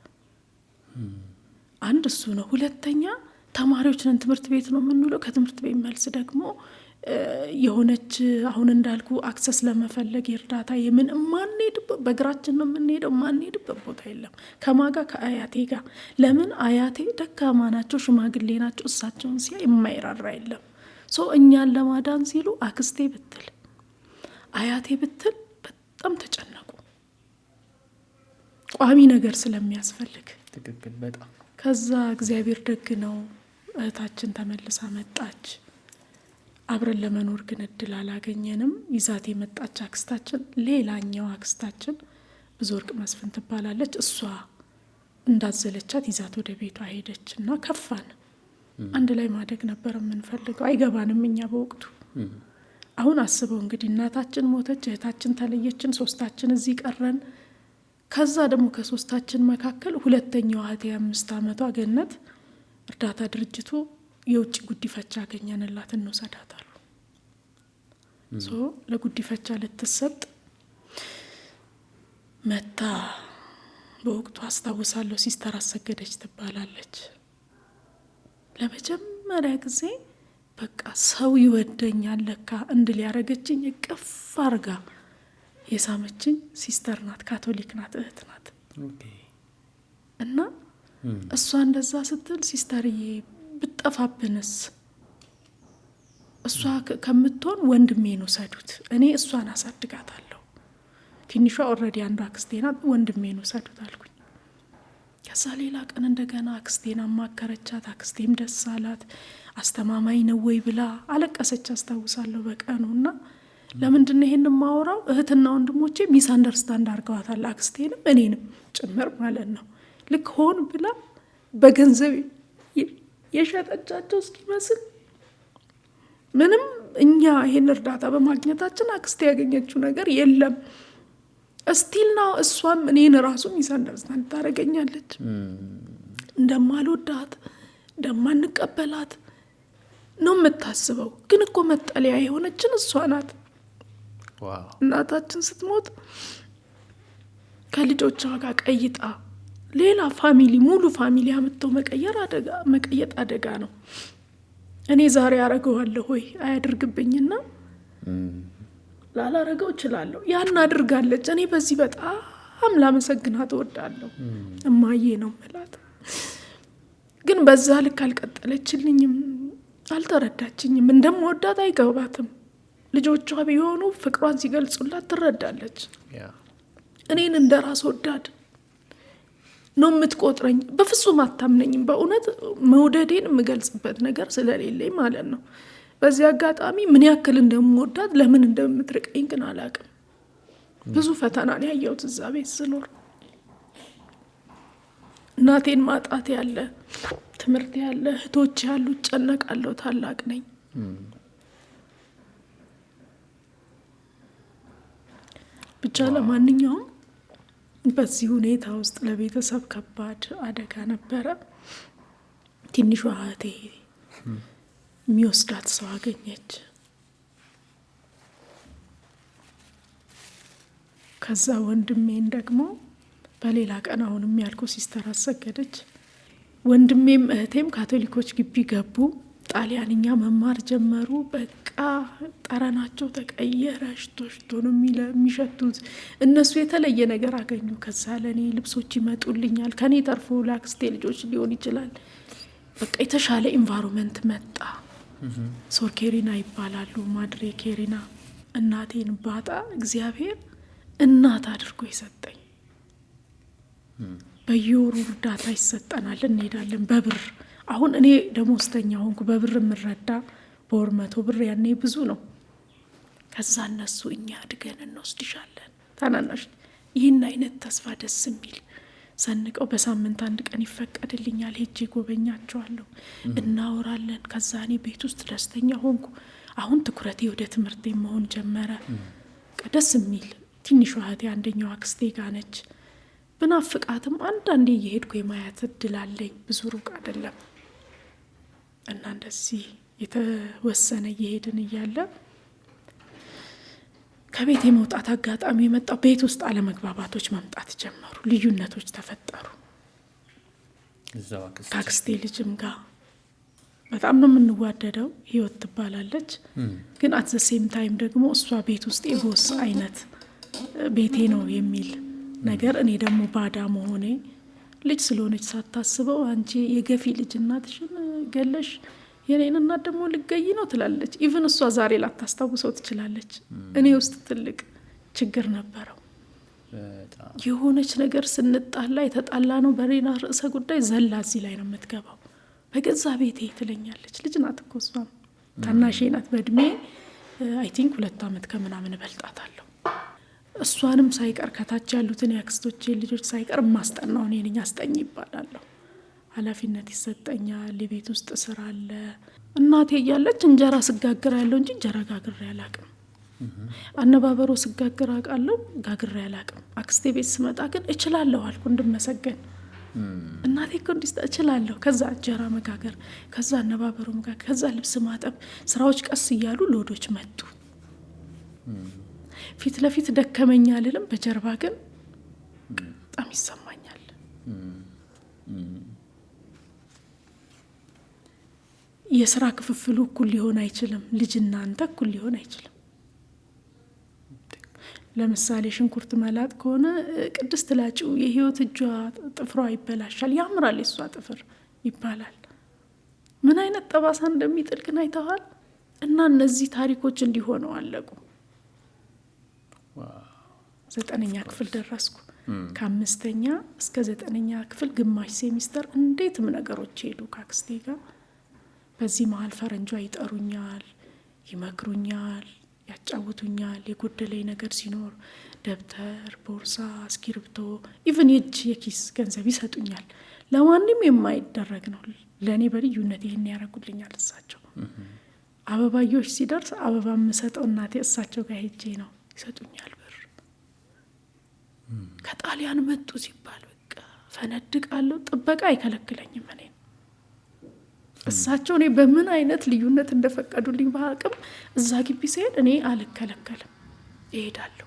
አንድ እሱ ነው። ሁለተኛ ተማሪዎች ነን፣ ትምህርት ቤት ነው የምንውለው። ከትምህርት ቤት መልስ ደግሞ የሆነች አሁን እንዳልኩ አክሰስ ለመፈለግ የእርዳታ የምን ማንሄድበት በእግራችን ነው የምንሄደው። ማንሄድበት ቦታ የለም። ከማጋ ከአያቴ ጋር ለምን አያቴ ደካማ ናቸው፣ ሽማግሌ ናቸው። እሳቸውን ሲያ የማይራራ የለም። ሶ እኛን ለማዳን ሲሉ አክስቴ ብትል አያቴ ብትል በጣም ተጨነቁ። ቋሚ ነገር ስለሚያስፈልግ ትክክል በጣም። ከዛ እግዚአብሔር ደግ ነው፣ እህታችን ተመልሳ መጣች። አብረን ለመኖር ግን እድል አላገኘንም። ይዛት የመጣች አክስታችን ሌላኛው አክስታችን ብዙ ወርቅ መስፍን ትባላለች። እሷ እንዳዘለቻት ይዛት ወደ ቤቷ ሄደች እና ከፋን። አንድ ላይ ማደግ ነበር የምንፈልገው፣ አይገባንም እኛ በወቅቱ። አሁን አስበው እንግዲህ እናታችን ሞተች፣ እህታችን ተለየችን፣ 3ታችን እዚህ ቀረን። ከዛ ደግሞ ከ3ታችን መካከል ሁለተኛዋ እህቴ 5 ዓመቷ ገነት እርዳታ ድርጅቱ የውጭ ጉዲፈቻ አገኘንላት፣ እንውሰዳታሉ። ለጉዲፈቻ ልትሰጥ መታ። በወቅቱ አስታውሳለሁ ሲስተር አሰገደች ትባላለች። ለመጀመሪያ ጊዜ በቃ ሰው ይወደኛል ለካ እንድል ያረገችኝ እቅፍ አርጋ የሳመችኝ ሲስተር ናት። ካቶሊክ ናት፣ እህት ናት። እና እሷ እንደዛ ስትል ሲስተርዬ ብጠፋብንስ እሷ ከምትሆን ወንድሜን ውሰዱት፣ እኔ እሷን አሳድጋታለሁ። ትንሿ ኦልሬዲ አንዷ አክስቴ ናት፣ ወንድሜን ውሰዱት አልኩኝ። ከዛ ሌላ ቀን እንደገና አክስቴን አማከረቻት። አክስቴም ደስ አላት። አስተማማኝ ነው ወይ ብላ አለቀሰች አስታውሳለሁ በቀኑና ለምንድን ነው ይሄን ማወራው? እህትና ወንድሞቼ ሚስ አንደርስታንድ አድርገዋታል አክስቴንም እኔንም ጭምር ማለት ነው። ልክ ሆን ብላ በገንዘብ የሸጠቻቸው እስኪመስል ምንም እኛ ይሄን እርዳታ በማግኘታችን አክስቴ ያገኘችው ነገር የለም። እስቲል ነው እሷም እኔን ራሱ ሚስ አንደርስታንድ ታደርገኛለች። እንደማልወዳት እንደማንቀበላት ነው የምታስበው። ግን እኮ መጠለያ የሆነችን እሷ ናት። እናታችን ስትሞት ከልጆቿ ጋር ቀይጣ ሌላ ፋሚሊ ሙሉ ፋሚሊ አምጥተው መቀየጥ አደጋ ነው። እኔ ዛሬ አረገዋለሁ ወይ አያድርግብኝና ላላረገው እችላለሁ። ያን አድርጋለች። እኔ በዚህ በጣም ላመሰግናት እወዳለሁ። እማዬ ነው ማለት ግን በዛ ልክ አልቀጠለችልኝም፣ አልተረዳችኝም። እንደምወዳት አይገባትም። ልጆቿ ቢሆኑ ፍቅሯን ሲገልጹላት ትረዳለች። እኔን እንደራስ ወዳድ ነው የምትቆጥረኝ። በፍጹም አታምነኝም። በእውነት መውደዴን የምገልጽበት ነገር ስለሌለኝ ማለት ነው። በዚህ አጋጣሚ ምን ያክል እንደምወዳት ለምን እንደምትርቀኝ ግን አላውቅም። ብዙ ፈተና ነው ያየሁት እዛ ቤት ስኖር። እናቴን ማጣት ያለ፣ ትምህርት ያለ፣ እህቶች ያሉ፣ ጨነቃለሁ። ታላቅ ነኝ። ብቻ ለማንኛውም በዚህ ሁኔታ ውስጥ ለቤተሰብ ከባድ አደጋ ነበረ። ትንሿ እህቴ የሚወስዳት ሰው አገኘች። ከዛ ወንድሜን ደግሞ በሌላ ቀን አሁንም ያልኩ ሲስተር አሰገደች። ወንድሜም እህቴም ካቶሊኮች ግቢ ገቡ። ጣሊያንኛ መማር ጀመሩ። በቃ ጠረናቸው ተቀየረ። ሽቶ ነው የሚሸቱት። እነሱ የተለየ ነገር አገኙ። ከዛ ለእኔ ልብሶች ይመጡልኛል። ከኔ ተርፎ ለአክስቴ ልጆች ሊሆን ይችላል። በቃ የተሻለ ኢንቫይሮንመንት መጣ። ሶር ኬሪና ይባላሉ፣ ማድሬ ኬሪና። እናቴን ባጣ እግዚአብሔር እናት አድርጎ ይሰጠኝ። በየወሩ እርዳታ ይሰጠናል፣ እንሄዳለን በብር። አሁን እኔ ደሞዝተኛ ሆንኩ። በብር የምረዳ በወር 100 ብር ያኔ ብዙ ነው። ከዛ እነሱ እኛ አድገን እንወስድሻለን ታናናሽ፣ ይህን አይነት ተስፋ ደስ የሚል ሰንቀው በሳምንት 1 ቀን ይፈቀድልኛል። ሄጄ ጎበኛቸዋለሁ፣ እናወራለን። ከዛ እኔ ቤት ውስጥ ደስተኛ ሆንኩ። አሁን ትኩረቴ ወደ ትምህርቴ መሆን ጀመረ። ደስ የሚል ትንሿ እህቴ አንደኛዋ አክስቴ ጋር ነች። ብናፍቃትም አንዳንዴ እየሄድኩ የማያት እድል አለኝ። ብዙ ሩቅ አይደለም እና እንደዚህ የተወሰነ እየሄድን እያለ ከቤት የመውጣት አጋጣሚ የመጣው ቤት ውስጥ አለመግባባቶች መምጣት ጀመሩ። ልዩነቶች ተፈጠሩ። ከአክስቴ ልጅም ጋር በጣም ነው የምንዋደደው። ህይወት ትባላለች። ግን አት ዘ ሴም ታይም ደግሞ እሷ ቤት ውስጥ የቦስ አይነት ቤቴ ነው የሚል ነገር፣ እኔ ደግሞ ባዳ መሆኔ ልጅ ስለሆነች ሳታስበው አንቺ የገፊ ልጅ እናትሽን ገለሽ የኔን እናት ደግሞ ልገይ ነው ትላለች። ኢቭን እሷ ዛሬ ላታስታውሰው ትችላለች። እኔ ውስጥ ትልቅ ችግር ነበረው። የሆነች ነገር ስንጣላ የተጣላ ነው በሌላ ርዕሰ ጉዳይ ዘላ እዚህ ላይ ነው የምትገባው። በገዛ ቤቴ ትለኛለች። ልጅ ናት እኮ እሷም ታናሼ ናት በእድሜ አይ ቲንክ 2 ዓመት ከምናምን እበልጣታለሁ። እሷንም ሳይቀር ከታች ያሉትን የአክስቶቼ ልጆች ሳይቀር ማስጠናው እኔ ነኝ። አስጠኝ ይባላለሁ። ኃላፊነት ይሰጠኛል። የቤት ውስጥ ስራ አለ። እናቴ እያለች እንጀራ ስጋግር ያለው እንጂ እንጀራ ጋግሬ አላቅም። አነባበሮ ስጋግር አውቃለሁ፣ ጋግሬ አላቅም። አክስቴ ቤት ስመጣ ግን እችላለሁ አልኩ እንድመሰገን። እናቴ እኮ እንዲህ እችላለሁ። ከዛ እንጀራ መጋገር፣ ከዛ አነባበሮ መጋገር፣ ከዛ ልብስ ማጠብ፣ ስራዎች ቀስ እያሉ ሎዶች መጡ። ፊት ለፊት ደከመኛ አልልም፣ በጀርባ ግን በጣም ይሰማኛል። የስራ ክፍፍሉ እኩል ሊሆን አይችልም። ልጅና አንተ እኩል ሊሆን አይችልም። ለምሳሌ ሽንኩርት መላጥ ከሆነ ቅድስት ላጭው የህይወት እጇ ጥፍሯ ይበላሻል። ያምራል የሷ ጥፍር ይባላል። ምን አይነት ጠባሳ እንደሚጥል ግን አይተዋል። እና እነዚህ ታሪኮች እንዲሆነው አለቁ። 9ኛ ክፍል ደረስኩ። ከ5ኛ እስከ 9ኛ ክፍል ግማሽ ሴሚስተር እንዴትም ነገሮች ሄዱ ካክስቴ ጋር። በዚህ መሀል ፈረንጇ ይጠሩኛል፣ ይመክሩኛል፣ ያጫውቱኛል። የጎደለኝ ነገር ሲኖር ደብተር፣ ቦርሳ፣ እስክሪብቶ ኢቭን የእጅ የኪስ ገንዘብ ይሰጡኛል። ለማንም የማይደረግ ነው። ለእኔ በልዩነት ይህን ያደርጉልኛል እሳቸው። አበባዮች ሲደርስ አበባ የምሰጠው እናቴ እሳቸው ጋር ሄጄ ነው። ይሰጡኛል ብር። ከጣሊያን መጡ ሲባል በቃ ፈነድቃለሁ። ጥበቃ አይከለክለኝም እኔ እሳቸው እኔ በምን አይነት ልዩነት እንደፈቀዱልኝ በአቅም እዛ ግቢ ሲሄድ እኔ አልከለከልም፣ እሄዳለሁ።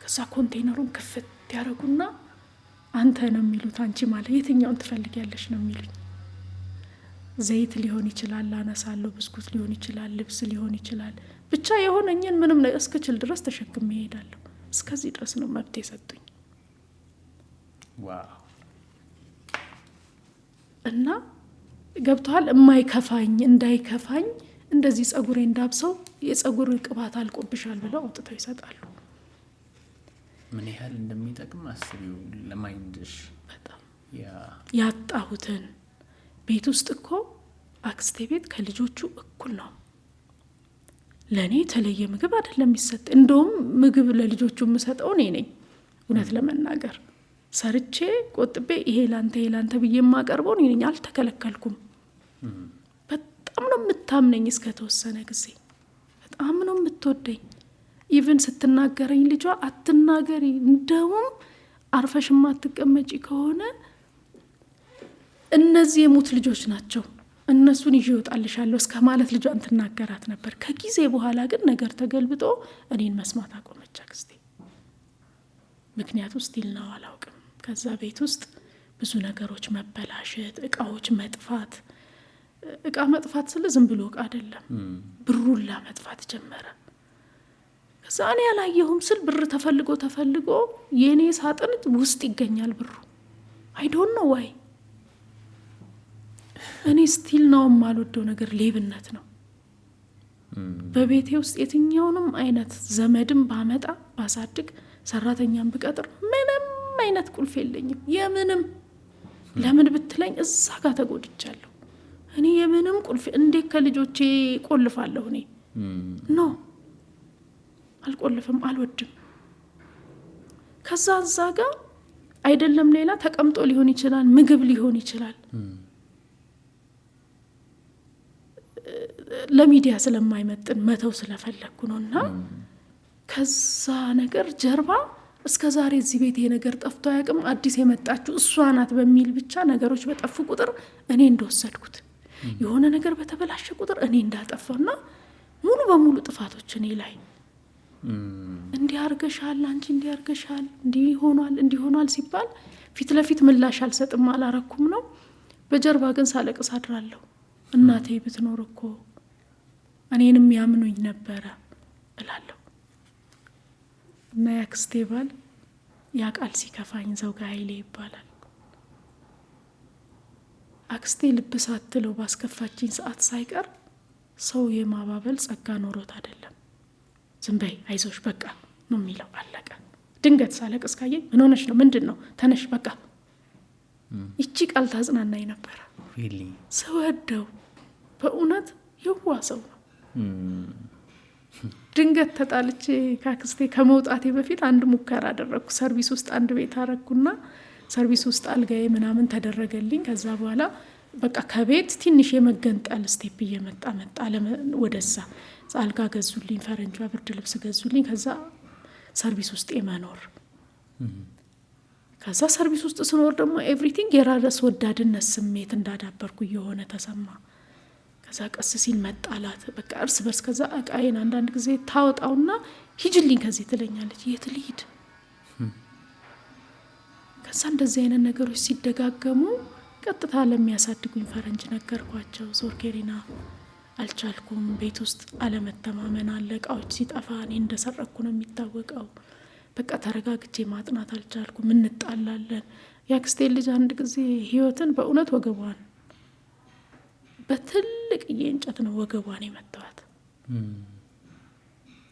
ከዛ ኮንቴነሩን ክፍት ያደረጉና አንተ ነው የሚሉት፣ አንቺ ማለት የትኛውን ትፈልጊያለሽ ነው የሚሉኝ። ዘይት ሊሆን ይችላል አነሳለሁ፣ ብስኩት ሊሆን ይችላል፣ ልብስ ሊሆን ይችላል። ብቻ የሆነኝን ምንም ነገር እስክችል ድረስ ተሸክሜ እሄዳለሁ። እስከዚህ ድረስ ነው መብት የሰጡኝ። ዋው! እና ገብቷል። የማይከፋኝ እንዳይከፋኝ እንደዚህ ጸጉሬ እንዳብሰው የጸጉር ቅባት አልቆብሻል ብለው አውጥተው ይሰጣሉ። ምን ያህል እንደሚጠቅም አስቢው ለማይንድሽ። በጣም ያጣሁትን ቤት ውስጥ እኮ አክስቴ ቤት ከልጆቹ እኩል ነው። ለእኔ የተለየ ምግብ አይደለም የሚሰጥ። እንደውም ምግብ ለልጆቹ የምሰጠው እኔ ነኝ። እውነት ለመናገር ሰርቼ ቆጥቤ ይሄ ላንተ ብዬ የማቀርበው እኔ ነኝ። አልተከለከልኩም። በጣም ነው የምታምነኝ። እስከ ተወሰነ ጊዜ በጣም ነው የምትወደኝ። ኢቭን ስትናገረኝ ልጇ አትናገሪ፣ እንደውም አርፈሽ ማትቀመጪ ከሆነ እነዚህ የሙት ልጆች ናቸው እነሱን ይዤ እወጣልሻለሁ እስከ ማለት ልጇን ትናገራት ነበር። ከጊዜ በኋላ ግን ነገር ተገልብጦ እኔን መስማት አቆመች አክስቴ። ምክንያቱ ስቲል ነው አላውቅም። ከዛ ቤት ውስጥ ብዙ ነገሮች መበላሸት፣ እቃዎች መጥፋት። እቃ መጥፋት ስለ ዝም ብሎ እቃ አይደለም፣ ብሩላ መጥፋት ጀመረ። ከዛ እኔ ያላየሁም ስል ብር ተፈልጎ የኔ ሳጥን ውስጥ ይገኛል ብሩ። አይ ዶንት ኖ ዋይ። እኔ ስቲል ነው የማልወደው ነገር ሌብነት ነው። በቤቴ ውስጥ የትኛውንም አይነት ዘመድም ባመጣ ባሳድግ ሰራተኛም ብቀጥር ምንም አይነት ቁልፍ የለኝም። የምንም ለምን ብትለኝ እዛ ጋር ተጎድቻለሁ። እኔ የምንም ቁልፍ እንዴት ከልጆቼ ቆልፋለሁ? እኔ ኖ አልቆልፍም፣ አልወድም። ከዛ እዛ ጋር አይደለም ሌላ ተቀምጦ ሊሆን ይችላል፣ ምግብ ሊሆን ይችላል። ለሚዲያ ስለማይመጥን መተው ስለፈለኩ ነውና ከዛ ነገር ጀርባ እስከ ዛሬ እዚህ ቤት ይሄ ነገር ጠፍቶ አያውቅም። አዲስ የመጣችው እሷ ናት በሚል ብቻ ነገሮች በጠፉ ቁጥር እኔ እንደወሰድኩት፣ የሆነ ነገር በተበላሸ ቁጥር እኔ እንዳጠፋና ሙሉ በሙሉ ጥፋቶች እኔ ላይ እንዲያርገሻል፣ አንቺ እንዲያርገሻል፣ እንዲሆኗል ሲባል ፊት ለፊት ምላሽ አልሰጥም፣ አላረኩም ነው። በጀርባ ግን ሳለቅስ አድራለሁ። እናቴ ብትኖር እኮ እኔንም ያምኑኝ ነበረ እላለሁ። እና ያክስቴ ባል ያ ቃል ሲከፋኝ ዘውጋ ኃይሌ ይባላል። አክስቴ ልብ ሳትለው ባስከፋችኝ ሰዓት ሳይቀር ሰው የማባበል ጸጋ ኖሮት አይደለም። ዝም በይ አይዞሽ በቃ ነው የሚለው። አለቀ። ድንገት ሳለቅስ ካየኝ ምን ሆነሽ ነው? ምንድን ነው? ተነሽ በቃ። ይቺ ቃል ታጽናናኝ ነበረ። ስወደው በእውነት የዋ ሰው ነው። ድንገት ተጣልቼ ካክስቴ ከመውጣቴ በፊት አንድ ሙከራ አደረግኩ። ሰርቪስ ውስጥ አንድ ቤት አረግኩና ሰርቪስ ውስጥ አልጋዬ ምናምን ተደረገልኝ። ከዛ በኋላ በቃ ከቤት ትንሽ የመገንጠል ስቴፕ እየመጣ ወደዛ አልጋ ገዙልኝ፣ ፈረንጇ ብርድ ልብስ ገዙልኝ። ከዛ ሰርቪስ ውስጥ የመኖር ከዛ ሰርቪስ ውስጥ ስኖር ደግሞ ኤቭሪቲንግ የራስ ወዳድነት ስሜት እንዳዳበርኩ እየሆነ ተሰማ። ከዛ ቀስ ሲል መጣላት፣ በቃ እርስ በርስ። ከዛ እቃዬን አንዳንድ ጊዜ ታወጣውና ሂጅልኝ ከዚህ ትለኛለች። የት ልሂድ? ከዛ እንደዚህ አይነት ነገሮች ሲደጋገሙ ቀጥታ ለሚያሳድጉኝ ፈረንጅ ነገርኳቸው። ዞርኬሪና አልቻልኩም። ቤት ውስጥ አለመተማመን አለ። እቃዎች ሲጠፋ እኔ እንደሰረኩ ነው የሚታወቀው። በቃ ተረጋግቼ ማጥናት አልቻልኩም። እንጣላለን። ያክስቴ ልጅ አንድ ጊዜ ህይወትን በእውነት ወገቧን በትልቅ እንጨት ነው ወገቧን የመታዋት።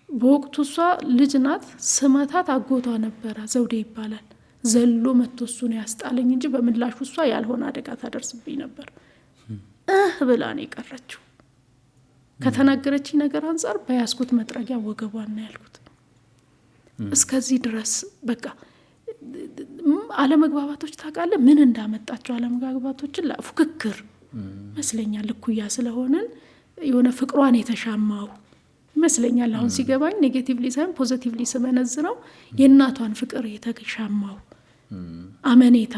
በወቅቱ እሷ ልጅ ናት። ስመታት አጎቷ ነበረ፣ ዘውዴ ይባላል። ዘሎ መጥቶ እሱን ያስጣለኝ እንጂ በምላሹ እሷ ያልሆነ አደጋ ታደርስብኝ ነበር። ብላ ነው የቀረችው። ከተናገረችኝ ነገር አንፃር በያዝኩት መጥረጊያ ወገቧን ነው ያልኩት። እስከዚህ ድረስ በቃ አለመግባባቶች ታውቃለህ ምን እንዳመጣቸው አለመግባባቶችን ፉክክር መስለኛል። እኩያ ስለሆነን የሆነ ፍቅሯን የተሻማው መስለኛል። አሁን ሲገባኝ ኔጌቲቭሊ ሳይሆን ፖዚቲቭሊ ስመነዝረው የእናቷን ፍቅር የተሻማው አመኔታ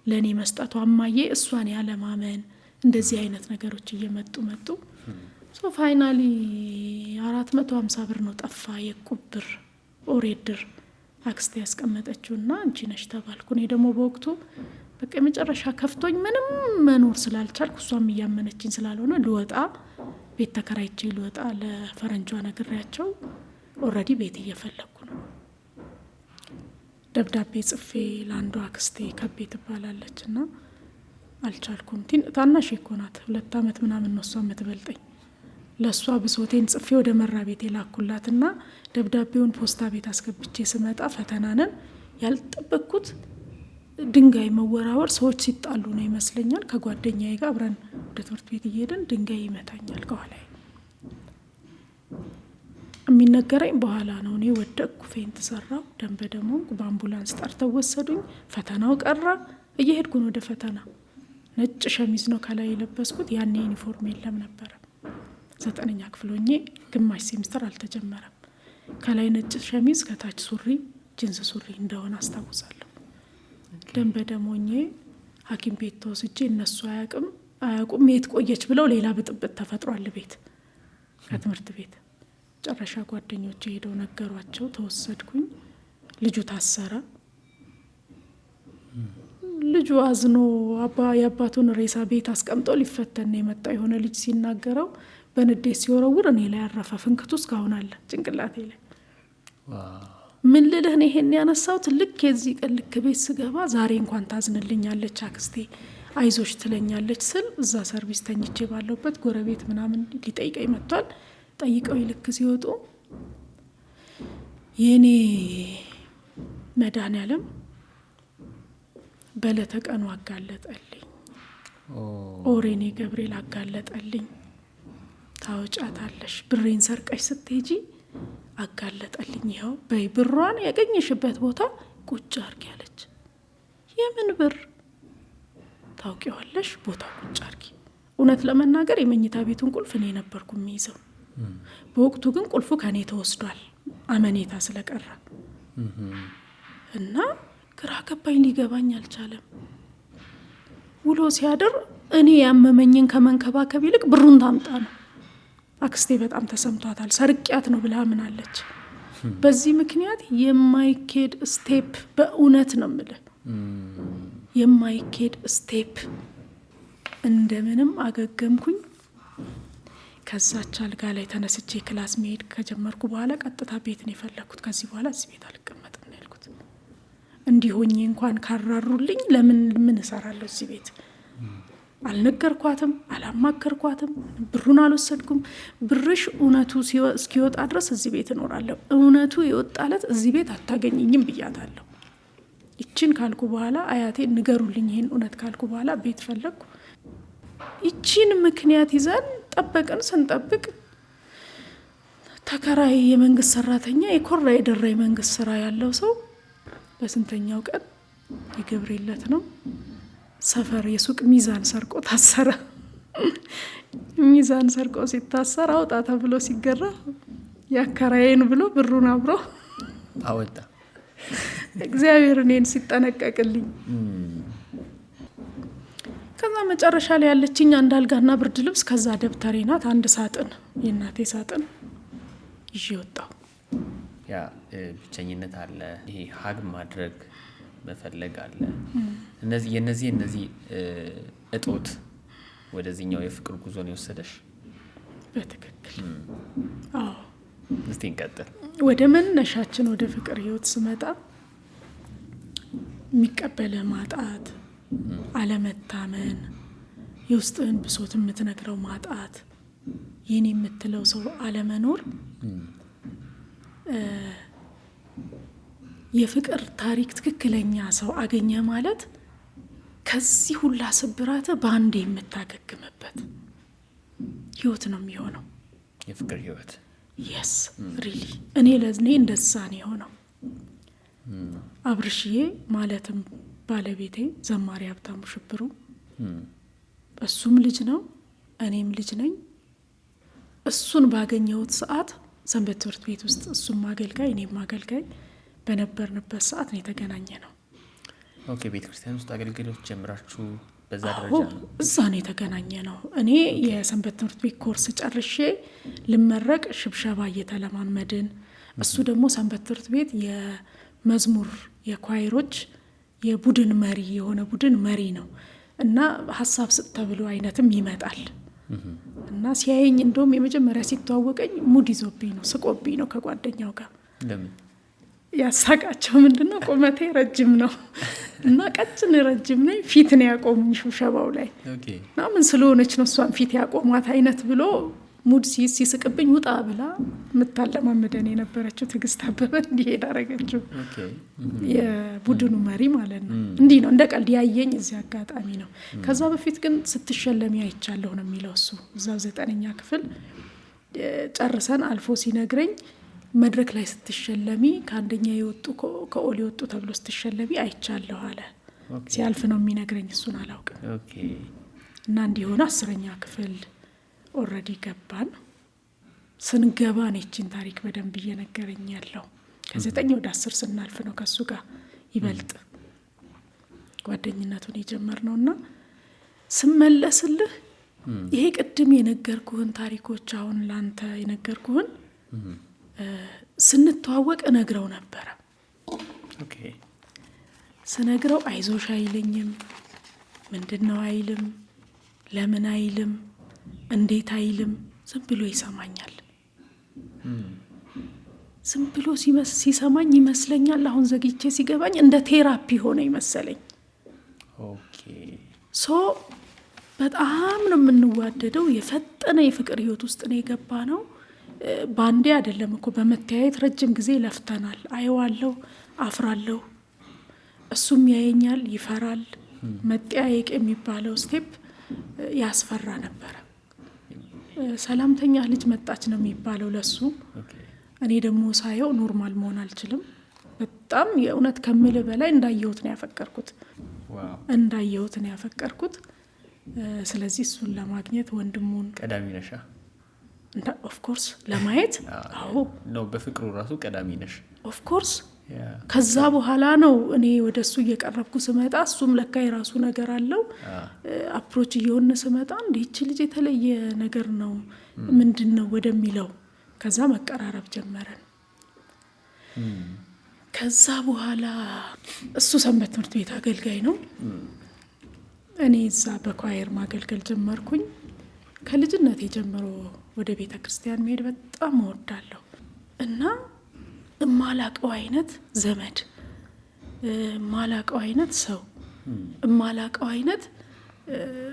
ለኔ መስጠቷ አማዬ እሷን ያለማመን እንደዚህ አይነት ነገሮች እየመጡ መጡ። ሶ ፋይናሊ 450 ብር ነው ጠፋ የቁብር ኦሬድር አክስቴ ያስቀመጠችውና አንቺ ነሽ ተባልኩ። እኔ ደግሞ በወቅቱ በቃ የመጨረሻ ከፍቶኝ ምንም መኖር ስላልቻልኩ እሷም እያመነችኝ ስላልሆነ ልወጣ ቤት ተከራይቼ ልወጣ ለፈረንጇ ነግሬያቸው ኦልሬዲ ቤት እየፈለኩ ነው። ደብዳቤ ጽፌ ለአንዷ አክስቴ ከቤ ትባላለችና አልቻልኩም። ታናሽ እኮ ናት 2 አመት ምናምን ነው እሷ የምትበልጠኝ። ለሷ ብሶቴን ጽፌ ወደ መራ ቤት የላኩላትና ደብዳቤውን ፖስታ ቤት አስገብቼ ስመጣ ፈተናነን ያልጠበቅኩት ድንጋይ መወራወር ሰዎች ሲጣሉ ነው ይመስለኛል። ከጓደኛዬ ጋር አብረን ወደ ትምህርት ቤት እየሄድን ድንጋይ ይመታኛል ከኋላዬ። የሚነገረኝ በኋላ ነው። እኔ ወደቅኩ፣ ፌንት ሰራው፣ ደም በደም ሆንኩ። በአምቡላንስ ጠርተው ወሰዱኝ። ፈተናው ቀረ። እየሄድኩ ነው ወደ ፈተና። ነጭ ሸሚዝ ነው ከላይ የለበስኩት። ያኔ ዩኒፎርም የለም ነበር። 9ኛ ክፍል ሆኜ ግማሽ ሴሚስተር አልተጀመረም። ከላይ ነጭ ሸሚዝ ከታች ሱሪ ጂንስ ሱሪ እንደሆነ አስታውሳለሁ። ደም በደም ሆኜ ሐኪም ቤት ተወስጄ እነሱ አያውቁም የት ቆየች ብለው ሌላ ብጥብጥ ተፈጥሯል ቤት ከትምህርት ቤት። ጨረሻ ጓደኞቼ ሄደው ነገሯቸው። ተወሰድኩኝ። ልጁ ታሰረ። ልጁ አዝኖ የአባቱን ሬሳ ቤት አስቀምጦ ሊፈተን የመጣ የሆነ ልጅ ሲናገረው በንዴት ሲወረውር እኔ ላይ ያረፈ ፍንክቱ እስካሁን አለ ጭንቅላቴ ላይ። ምን ልልህ ነው ይሄን ያነሳው? ትልቅ የዚህ ቀን ልክ ቤት ስገባ ዛሬ እንኳን ታዝንልኛለች አክስቴ አይዞሽ ትለኛለች ስል እዛ ሰርቪስ ተኝቼ ባለውበት ጎረቤት ምናምን ሊጠይቀኝ መጥቷል። ጠይቀው ይልክ ሲወጡ የኔ መድኃኒዓለም በለተቀኑ አጋለጠልኝ። ኦሬኔ ገብርኤል አጋለጠልኝ። ታወጫታለሽ ብሬን ሰርቀሽ ስትሄጂ አጋለጠልኝ። ይኸው በይ ብሯን ያገኘሽበት ቦታ ቁጭ አርጊ ያለች። የምን ብር ታውቂዋለሽ? ቦታ ቁጭ አርጊ። እውነት ለመናገር የመኝታ ቤቱን ቁልፍ እኔ ነበርኩ የሚይዘው። በወቅቱ ግን ቁልፉ ከኔ ተወስዷል አመኔታ ስለቀረ እና ግራ ገባኝ። ሊገባኝ አልቻለም። ውሎ ሲያድር እኔ ያመመኝን ከመንከባከብ ይልቅ ብሩን ታምጣ ነው። አክስቴ በጣም ተሰምቷታል። ሰርቂያት ነው ብላ ምናለች። በዚህ ምክንያት የማይኬድ ስቴፕ በእውነት ነው የምልህ የማይኬድ ስቴፕ። እንደምንም አገገምኩኝ። ከዛች አልጋ ላይ ተነስቼ ክላስ መሄድ ከጀመርኩ በኋላ ቀጥታ ቤት ነው የፈለኩት። ከዚህ በኋላ እዚህ ቤት አልቀመጥም ነው ያልኩት። እንዲሆኜ እንኳን ካራሩልኝ ለምን ምን እሰራለሁ እዚህ ቤት? አልነገርኳትም፣ አላማከርኳትም፣ ብሩን አልወሰድኩም። ብርሽ እውነቱ እስኪወጣ ድረስ እዚህ ቤት እኖራለሁ፣ እውነቱ የወጣለት እዚህ ቤት አታገኝኝም ብያታለሁ። ይችን ካልኩ በኋላ አያቴ ንገሩልኝ ይሄን እውነት ካልኩ በኋላ ቤት ፈለግኩ። ይችን ምክንያት ይዘን ጠበቅን። ስንጠብቅ ተከራይ የመንግስት ሰራተኛ የኮራ የደራ የመንግስት ስራ ያለው ሰው በስንተኛው ቀን የገብርኤለት ነው ሰፈር የሱቅ ሚዛን ሰርቆ ታሰረ። ሚዛን ሰርቆ ሲታሰር አውጣ ተብሎ ሲገራ ያከራየን ብሎ ብሩን አብሮ አወጣ። እግዚአብሔር እኔን ሲጠነቀቅልኝ። ከዛ መጨረሻ ላይ ያለችኝ አንድ አልጋና ብርድ ልብስ፣ ከዛ ደብተሬ ናት፣ አንድ ሳጥን የእናቴ ሳጥን ይዤ ወጣሁ። ያ ብቸኝነት አለ፣ ይሄ ሀግ ማድረግ መፈለግ አለ። እነዚህ እጦት ወደዚህኛው የፍቅር ጉዞ ነው የወሰደሽ? በትክክል አዎ። እስቲ እንቀጥል። ወደ መነሻችን ወደ ፍቅር ህይወት ስመጣ የሚቀበለ ማጣት፣ አለመታመን፣ የውስጥህን ብሶት የምትነግረው ማጣት፣ የኔ የምትለው ሰው አለመኖር የፍቅር ታሪክ ትክክለኛ ሰው አገኘ ማለት ከዚህ ሁላ ስብራት በአንዴ የምታገግምበት ህይወት ነው የሚሆነው የፍቅር ህይወት። የስ ሪሊ እኔ ለዝኔ እንደዛ ነው የሆነው። አብርሽዬ ማለትም ባለቤቴ ዘማሪ ሀብታሙ ሽብሩ እሱም ልጅ ነው እኔም ልጅ ነኝ። እሱን ባገኘሁት ሰዓት ሰንበት ትምህርት ቤት ውስጥ እሱም አገልጋይ እኔም አገልጋይ በነበርንበት ሰዓት ነው የተገናኘ ነው። ኦኬ ቤተክርስቲያን ውስጥ አገልግሎት ጀምራችሁ በዛ ደረጃ ነው? እዛ ነው የተገናኘ ነው። እኔ የሰንበት ትምህርት ቤት ኮርስ ጨርሼ ልመረቅ ሽብሸባ እየተለማመድን እሱ ደግሞ ሰንበት ትምህርት ቤት የመዝሙር የኳይሮች የቡድን መሪ የሆነ ቡድን መሪ ነው እና ሀሳብ ስጥ ተብሎ አይነትም ይመጣል እና ሲያየኝ እንደውም የመጀመሪያ ሲተዋወቀኝ ሙድ ይዞብኝ ነው ስቆብኝ ነው ከጓደኛው ጋር። ለምን ያሳቃቸው ምንድነው ቁመቴ ረጅም ነው እና ቀጭን ረጅም ነኝ። ፊት ነው ያቆሙኝ ሽብሸባው ላይ እና ምን ስለሆነች ነው እሷን ፊት ያቆሟት አይነት ብሎ ሙድ ሲስቅብኝ ውጣ ብላ የምታለማመደን የነበረችው ትዕግስት አበበ እንዲሄድ አረገችው። የቡድኑ መሪ ማለት ነው። እንዲህ ነው እንደ ቀልድ ያየኝ እዚህ አጋጣሚ ነው። ከዛ በፊት ግን ስትሸለሚ አይቻለሁ ነው የሚለው እሱ እዛው 9ኛ ክፍል ጨርሰን አልፎ ሲነግረኝ መድረክ ላይ ስትሸለሚ ከአንደኛ የወጡ ከኦል የወጡ ተብሎ ስትሸለሚ አይቻለሁ አለ። ሲያልፍ ነው የሚነግረኝ እሱን አላውቅም። እና እንዲሆነ 10ኛ ክፍል ኦልሬዲ ገባን። ስንገባ ነው እቺን ታሪክ በደንብ እየነገረኝ ያለው። ከ9 ወደ 10 ስናልፍ ነው ከሱ ጋር ይበልጥ ጓደኝነቱን የጀመርነውና ስመለስልህ ይሄ ቅድም የነገርኩህን ታሪኮች አሁን ላንተ የነገርኩህን ስንተዋወቅ ነግረው ነበር። ኦኬ ስነግረው አይዞሽ አይለኝም፣ ምንድነው አይልም፣ ለምን አይልም፣ እንዴት አይልም፣ ዝም ብሎ ይሰማኛል። ዝም ብሎ ሲሰማኝ ይመስለኛል አሁን ዘግይቼ ሲገባኝ እንደ ቴራፒ ሆነ ይመስለኝ። ኦኬ ሶ በጣም ነው የምንዋደደው። የፈጠነ የፍቅር ህይወት ውስጥ ነው የገባ ነው። ባንዴ አይደለም እኮ በመተያየት ረጅም ጊዜ ለፍተናል። አየዋለሁ፣ አፍራለሁ፣ እሱም ያየኛል፣ ይፈራል። መጠያየቅ የሚባለው ስቴፕ ያስፈራ ነበር። ሰላምተኛ ልጅ መጣች ነው የሚባለው ለሱ። እኔ ደግሞ ሳየው ኖርማል መሆን አልችልም። በጣም የእውነት ከምል በላይ እንዳየሁት ነው ያፈቀርኩት። ስለዚህ እሱን ለማግኘት ወንድሙን ቀዳሚ ነሻ ኦፍ ኮርስ ለማየት አዎ ነው በፍቅሩ ራሱ ቀዳሚ ነሽ ኦፍ ኮርስ። ከዛ በኋላ ነው እኔ ወደሱ እየቀረብኩ ስመጣ እሱም ለካ የራሱ ነገር አለው አፕሮች እየሆነ ስመጣ እንዲች ልጅ የተለየ ነገር ነው ምንድነው ወደሚለው ከዛ መቀራረብ ጀመረን። ከዛ በኋላ እሱ ሰንበት ትምህርት ቤት አገልጋይ ነው። እኔ እዛ በኳየር ማገልገል ጀመርኩኝ። ከልጅነቴ ጀምሮ ወደ ቤተ ክርስቲያን መሄድ በጣም እወዳለሁ እና እማላቀው አይነት ዘመድ፣ እማላቀው አይነት ሰው፣ እማላቀው አይነት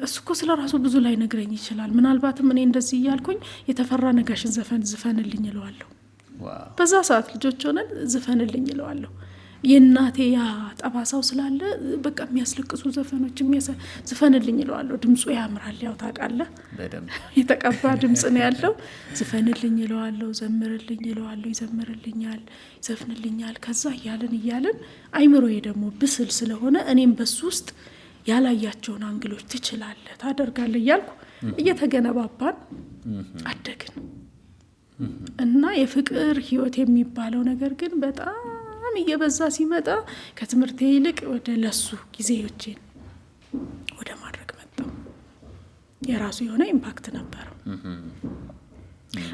እሱ እኮ ስለ ራሱ ብዙ ላይ ነግረኝ ይችላል። ምናልባትም እኔ እንደዚህ እያልኩኝ የተፈራ ነጋሽን ዘፈን ዝፈንልኝ እለዋለሁ። በዛ ሰዓት ልጆች ሆነን ዝፈንልኝ እለዋለሁ። የእናቴ ያ ጠባሳው ስላለ በቃ የሚያስለቅሱ ዘፈኖች ዝፈንልኝ እለዋለሁ። ድምፁ ያምራል፣ ያው ታውቃለህ የተቀባ ድምፅ ነው ያለው። ዝፈንልኝ እለዋለሁ፣ ዘምርልኝ እለዋለሁ። ይዘምርልኛል፣ ይዘፍንልኛል። ከዛ እያልን አይምሮዬ ደግሞ ብስል ስለሆነ እኔም በሱ ውስጥ ያላያቸውን አንግሎች ትችላለህ፣ ታደርጋለህ እያልኩ እየተገነባባን አደግን እና የፍቅር ህይወት የሚባለው ነገር ግን በጣም እየበዛ ሲመጣ ከትምህርቴ ይልቅ ወደ ለሱ ጊዜዎችን ወደ ማድረግ መጣው። የራሱ የሆነ ኢምፓክት ነበረው።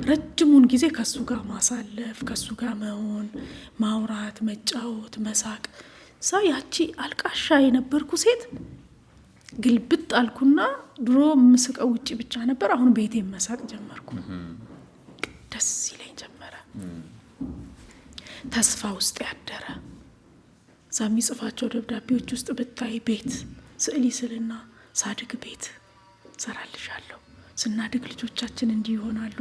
ረጅሙን ጊዜ ከሱ ጋር ማሳለፍ፣ ከሱ ጋር መሆን፣ ማውራት፣ መጫወት፣ መሳቅ። ያቺ አልቃሻ የነበርኩ ሴት ግልብጥ አልኩና ድሮ ምስቀው ውጪ ብቻ ነበር። አሁን ቤቴ መሳቅ ጀመርኩ። ደስ ይለኝ ጀመረ። ተስፋ ውስጥ ያደረ ዛሚ ጽፋቸው ደብዳቤዎች ውስጥ ብታይ ቤት ስዕል ይስልና ሳድግ ቤት ሰራልሻለሁ፣ ስናድግ ልጆቻችን እንዲሆናሉ፣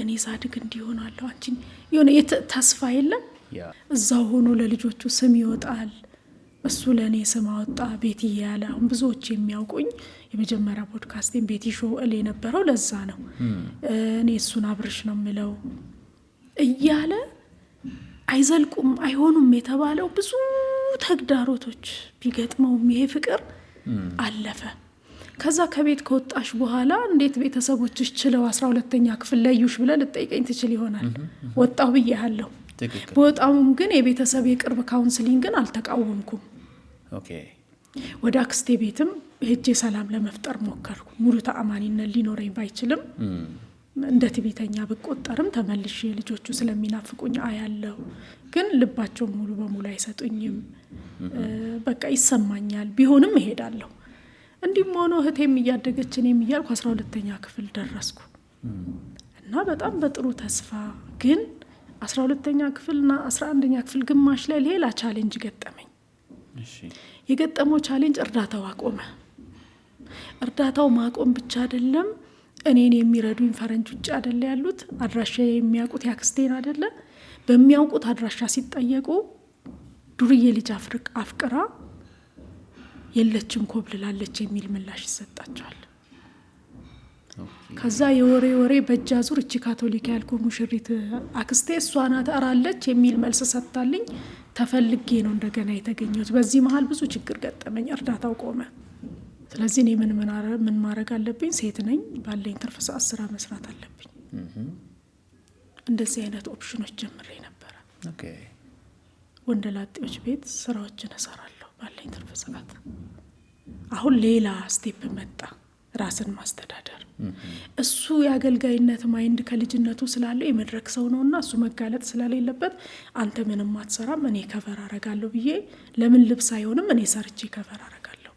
እኔ ሳድግ እንዲሆናለሁ፣ አንቺን የሆነ ተስፋ የለም እዛው ሆኖ ለልጆቹ ስም ይወጣል። እሱ ለእኔ ስም አወጣ ቤቲ ያለ። አሁን ብዙዎች የሚያውቁኝ የመጀመሪያ ፖድካስቴን ቤቲ ሾው እል የነበረው ለዛ ነው። እኔ እሱን አብርሽ ነው የምለው እያለ አይዘልቁም አይሆኑም የተባለው ብዙ ተግዳሮቶች ቢገጥመውም ይሄ ፍቅር አለፈ። ከዛ ከቤት ከወጣሽ በኋላ እንዴት ቤተሰቦችሽ ችለው 12ኛ ክፍል ለዩሽ ብለህ ልጠይቀኝ ትችል ይሆናል። ወጣው ብዬሃለሁ። በወጣውም ግን የቤተሰብ የቅርብ ካውንስሊንግን አልተቃወምኩም። ወደ አክስቴ ቤትም ሄጄ ሰላም ለመፍጠር ሞከርኩ። ሙሉ ተአማኒነት ሊኖረኝ ባይችልም እንደ ትዕቢተኛ ብቆጠርም ተመልሼ ልጆቹ ስለሚናፍቁኝ አያለው። ግን ልባቸው ሙሉ በሙሉ አይሰጡኝም። በቃ ይሰማኛል። ቢሆንም እሄዳለሁ። እንዲህም ሆኖ እህቴም እያደገች እኔም እያልኩ 12ኛ ክፍል ደረስኩ እና በጣም በጥሩ ተስፋ ግን 12ኛ ክፍልና 11ኛ ክፍል ግማሽ ላይ ሌላ ቻሌንጅ ገጠመኝ። የገጠመው ቻሌንጅ እርዳታው አቆመ። እርዳታው ማቆም ብቻ አይደለም፣ እኔን የሚረዱኝ ፈረንጅ ውጭ አይደለ ያሉት፣ አድራሻ የሚያውቁት ያክስቴን አይደለ፣ በሚያውቁት አድራሻ ሲጠየቁ ዱርዬ ልጅ አፍቅራ የለችም ኮብልላለች የሚል ምላሽ ይሰጣቸዋል። ከዛ የወሬ በእጃ ዙር እቺ ካቶሊክ ያልኩ ሙሽሪት አክስቴ እሷ ናት አራለች የሚል መልስ ሰጥታልኝ ተፈልጌ ነው እንደገና የተገኘሁት። በዚህ መሀል ብዙ ችግር ገጠመኝ። እርዳታው ቆመ። ስለዚህ እኔ ምን ማድረግ አለብኝ? ሴት ነኝ፣ ባለኝ ትርፍ ሰዓት ስራ መስራት አለብኝ። እንደዚህ አይነት ኦፕሽኖች ጀምሬ ነበረ። ወንደላጤዎች ቤት ስራዎችን እሰራለሁ ባለኝ ትርፍ ሰዓት። አሁን ሌላ ስቴፕ መጣ፣ ራስን ማስተዳደር። እሱ የአገልጋይነት ማይንድ ከልጅነቱ ስላለው የመድረክ ሰው ነውና እሱ መጋለጥ ስለሌለበት አንተ ምንም አትሰራም እኔ ከቨር አረጋለሁ ብዬ ለምን ልብስ አይሆንም እኔ ሰርቼ ከቨር አረጋለሁ።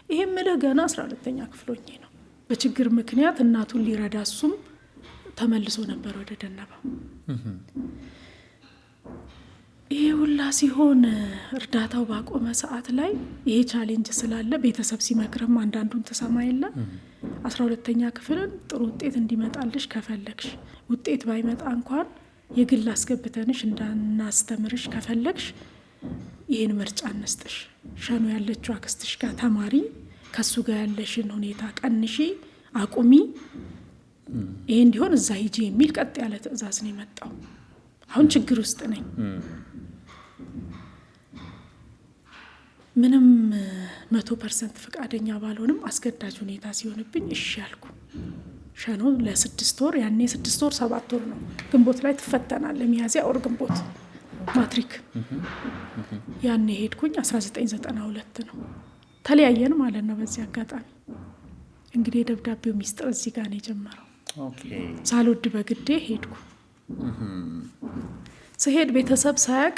ይሄም ምልህ ገና 12ኛ ክፍል ሆኜ ነው። በችግር ምክንያት እናቱን ሊረዳ እሱም ተመልሶ ነበር ወደ ደነባ። ይሄ ሁላ ሲሆን እርዳታው ባቆመ ሰዓት ላይ ይሄ ቻሌንጅ ስላለ ቤተሰብ ሲመክርም አንዳንዱን ተሰማ የለ 12ኛ ክፍልን ጥሩ ውጤት እንዲመጣልሽ ከፈለግሽ ውጤት ባይመጣ እንኳን የግል አስገብተንሽ እንዳናስተምርሽ ከፈለግሽ ይሄን ምርጫ እንስጥሽ። ሸኑ ያለችው አክስትሽ ጋር ተማሪ፣ ከሱ ጋር ያለሽን ሁኔታ ቀንሺ፣ አቁሚ፣ ይሄ እንዲሆን እዛ ሂጂ የሚል ቀጥ ያለ ትዕዛዝ ነው የመጣው። አሁን ችግር ውስጥ ነኝ። ምንም 100% ፍቃደኛ ባልሆንም አስገዳጅ ሁኔታ ሲሆንብኝ እሺ ያልኩ። ሸኖ ለ6 ወር ያኔ 6 ወር 7 ወር ነው። ግንቦት ላይ ትፈተናለህ፣ ሚያዝያ ወር ግንቦት ማትሪክ። ያኔ ሄድኩኝ 1992 ነው። ተለያየን ማለት ነው። በዚህ አጋጣሚ እንግዲህ የደብዳቤው ሚስጥር እዚህ ጋር ነው የጀመረው። ሳልወድ በግዴ ሄድኩ። ስሄድ ቤተሰብ ሳያቅ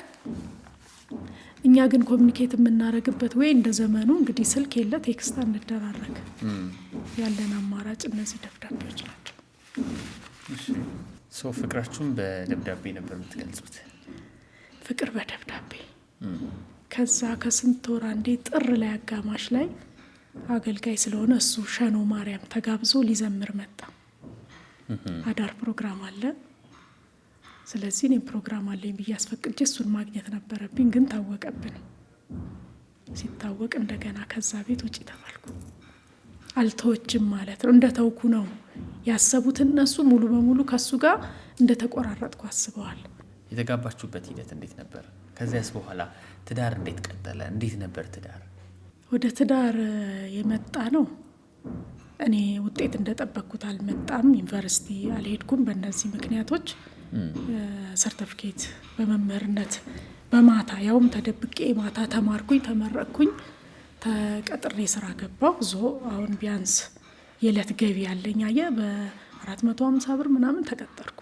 እኛ ግን ኮሚኒኬት የምናረግበት ወይ እንደ ዘመኑ እንግዲህ ስልክ የለ፣ ቴክስት እንደራረግ፣ ያለን አማራጭ እነዚህ ደብዳቤዎች ናቸው። ሶ ፍቅራችሁን በደብዳቤ ነበር የምትገልጹት? ፍቅር በደብዳቤ። ከዛ ከስንት ወር አንዴ ጥር ላይ አጋማሽ ላይ አገልጋይ ስለሆነ እሱ ሸኖ ማርያም ተጋብዞ ሊዘምር መጣ። አዳር ፕሮግራም አለ። ስለዚህ እኔ ፕሮግራም አለኝ ብዬ አስፈቅጄ እሱን ማግኘት ነበረብኝ። ግን ታወቀብን። ሲታወቅ እንደገና ከዛ ቤት ውጪ ተባልኩ። አልተወችም ማለት ነው። እንደተውኩ ነው ያሰቡት እነሱ። ሙሉ በሙሉ ከሱ ጋር እንደተቆራረጥኩ አስበዋል። የተጋባችሁበት ሂደት እንዴት ነበር? ከዚያስ በኋላ ትዳር እንዴት ቀጠለ? እንዴት ነበር ትዳር? ወደ ትዳር የመጣ ነው እኔ ውጤት እንደጠበቅኩት አልመጣም። ዩኒቨርሲቲ አልሄድኩም። በእነዚህ ምክንያቶች ሰርቲፊኬት በመምህርነት በማታ ያውም ተደብቄ ማታ ተማርኩኝ፣ ተመረቅኩኝ፣ ተቀጥሬ ስራ ገባሁ። አሁን ቢያንስ የዕለት ገቢ ያለኝ በ450 ብር ምናምን ተቀጠርኩ።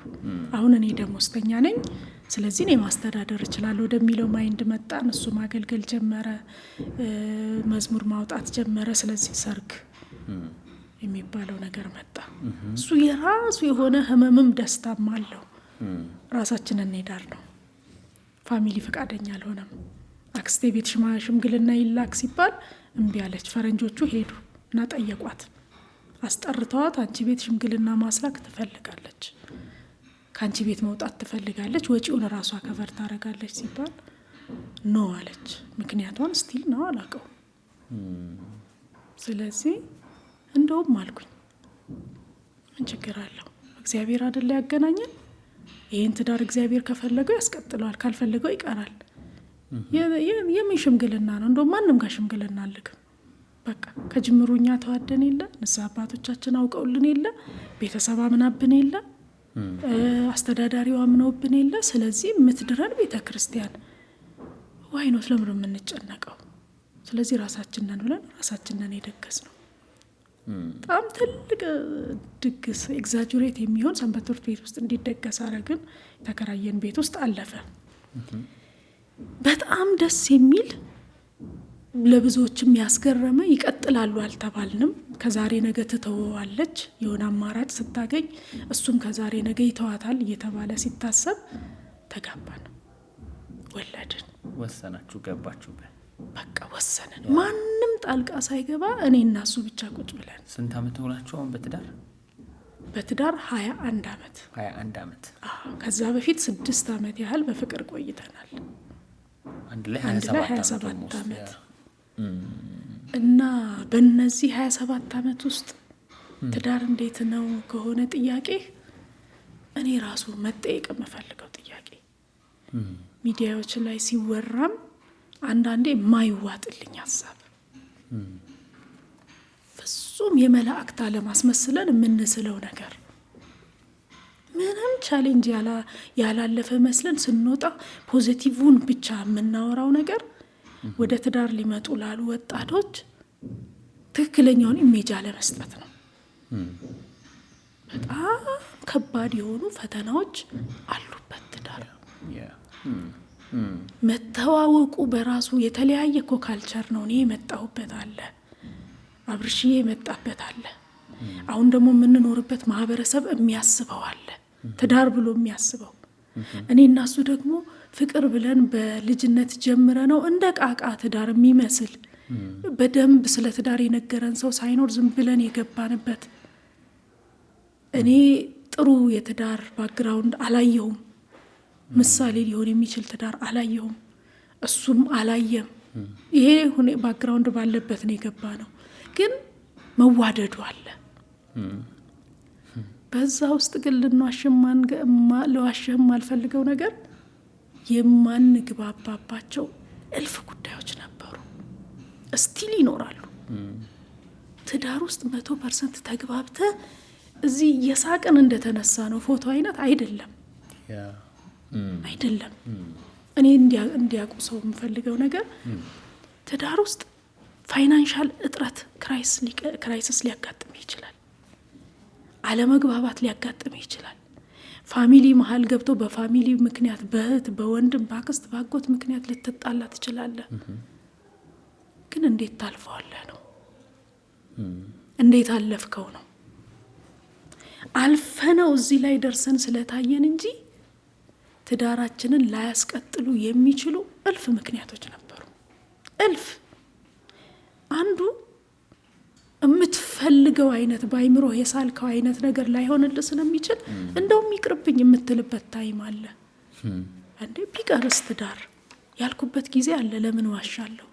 አሁን እኔ ደሞዝተኛ ነኝ። ስለዚህ እኔ ማስተዳደር እችላለሁ ወደሚለው ማይንድ መጣን። እሱ ማገልገል ጀመረ፣ መዝሙር ማውጣት ጀመረ። ስለዚህ ሰርግ የሚባለው ነገር መጣ። እሱ የራሱ የሆነ ህመምም ደስታም አለው። ራሳችንን እንሄዳር ነው። ፋሚሊ ፈቃደኛ አልሆነም። አክስቴ ቤት ሽምግልና ይላክ ሲባል እምቢ አለች። ፈረንጆቹ ሄዱ እና ጠየቋት። አስጠርተዋት አንቺ ቤት ሽምግልና ማስላክ ትፈልጋለች። ካንቺ ቤት መውጣት ትፈልጋለች፣ ወጪውን ራሷ ከቨር ታደርጋለች ሲባል ኖ አለች። ምክንያቷን ስቲል ነው አላውቀው። ስለዚህ እንደውም አልኩኝ ምን ችግር አለው? እግዚአብሔር አይደለ ያገናኘን? ይሄን ትዳር እግዚአብሔር ከፈለገው ያስቀጥለዋል፣ ካልፈለገው ይቀራል። የምን ሽምግልና ነው? እንደውም ማንም ጋር ሽምግልና አልልክም። በቃ ከጅምሩኛ ተዋደን የለ፣ ንስሐ አባቶቻችን አውቀውልን የለ፣ ቤተሰብ አምናብን የለ፣ አስተዳዳሪው አምነውብን የለ። ስለዚህ የምትድረን ቤተ ክርስቲያን ዋይኖት ለምን የምንጨነቀው? ስለዚህ ራሳችንን ብለን ራሳችንን የደገስ ነው። በጣም ትልቅ ድግስ ኤግዛጁሬት የሚሆን ሰንበት ትምህርት ቤት ውስጥ እንዲደገስ አረግን። የተከራየን ቤት ውስጥ አለፈ። በጣም ደስ የሚል ለብዙዎችም ያስገረመ። ይቀጥላሉ አልተባልንም። ከዛሬ ነገ ትተዋለች የሆነ አማራጭ ስታገኝ፣ እሱም ከዛሬ ነገ ይተዋታል እየተባለ ሲታሰብ ተጋባን፣ ወለድን። ወሰናችሁ፣ ገባችሁበት? በቃ ወሰንን፣ ማንም ጣልቃ ሳይገባ እኔ እና እሱ ብቻ ቁጭ ብለን። ስንት አመት ሆናችሁ አሁን በትዳር? በትዳር 21 አመት። 21 አመት። ከዛ በፊት 6 አመት ያህል በፍቅር ቆይተናል። አንድ ላይ 27 አመት እና በእነዚህ 27 አመት ውስጥ ትዳር እንዴት ነው ከሆነ ጥያቄ፣ እኔ ራሱ መጠየቅ የምፈልገው ጥያቄ ሚዲያዎች ላይ ሲወራም አንዳንዴ ማይዋጥልኝ ሀሳብ፣ ፍጹም የመላእክት አለማስመስለን የምንስለው ነገር፣ ምንም ቻሌንጅ ያላለፈ መስለን ስንወጣ ፖዚቲቭን ብቻ የምናወራው ነገር ወደ ትዳር ሊመጡ ላሉ ወጣቶች ትክክለኛውን ኢሜጅ አለመስጠት ነው። በጣም ከባድ የሆኑ ፈተናዎች አሉበት ትዳር። መተዋወቁ በራሱ የተለያየ እኮ ካልቸር ነው። እኔ የመጣሁበት አለ፣ አብርሽዬ የመጣበት አለ፣ አሁን ደግሞ የምንኖርበት ማህበረሰብ የሚያስበው አለ፣ ትዳር ብሎ የሚያስበው። እኔ እና እሱ ደግሞ ፍቅር ብለን በልጅነት ጀምረ ነው እንደ ቃቃ ትዳር የሚመስል በደንብ ስለ ትዳር የነገረን ሰው ሳይኖር ዝም ብለን የገባንበት። እኔ ጥሩ የትዳር ባክግራውንድ አላየሁም፣ ምሳሌ ሊሆን የሚችል ትዳር አላየሁም፣ እሱም አላየም። ይሄ ባክግራውንድ ባለበት ነው የገባ ነው። ግን መዋደዱ አለ። በዛ ውስጥ ግን ለዋሽህም አልፈልገው ነገር የማንግባባባቸው እልፍ ጉዳዮች ነበሩ፣ እስቲል ይኖራሉ። ትዳር ውስጥ 100% ተግባብተ እዚህ የሳቅን እንደተነሳ ነው ፎቶ አይነት አይደለም አይደለም። እኔ እንዲያውቁ ሰው የምፈልገው ነገር ትዳር ውስጥ ፋይናንሻል እጥረት ክራይሲስ ሊያጋጥም ይችላል፣ አለመግባባት ሊያጋጥም ይችላል። ፋሚሊ መሀል ገብቶ በፋሚሊ ምክንያት በእህት በወንድም በአክስት ባጎት ምክንያት ልትጣላ ትችላለህ። ግን እንዴት ታልፈዋለህ ነው፣ እንዴት አለፍከው ነው። አልፈነው እዚህ ላይ ደርሰን ስለታየን እንጂ ትዳራችንን ላያስቀጥሉ የሚችሉ እልፍ ምክንያቶች ነበሩ። እልፍ አንዱ የምትፈልገው አይነት ባይምሮ የሳልከው አይነት ነገር ላይሆንልህ ስለሚችል እንደውም ይቅርብኝ የምትልበት ታይም አለ። እንዴ ቢቀርስ ትዳር ያልኩበት ጊዜ አለ። ለምን ዋሻለሁ?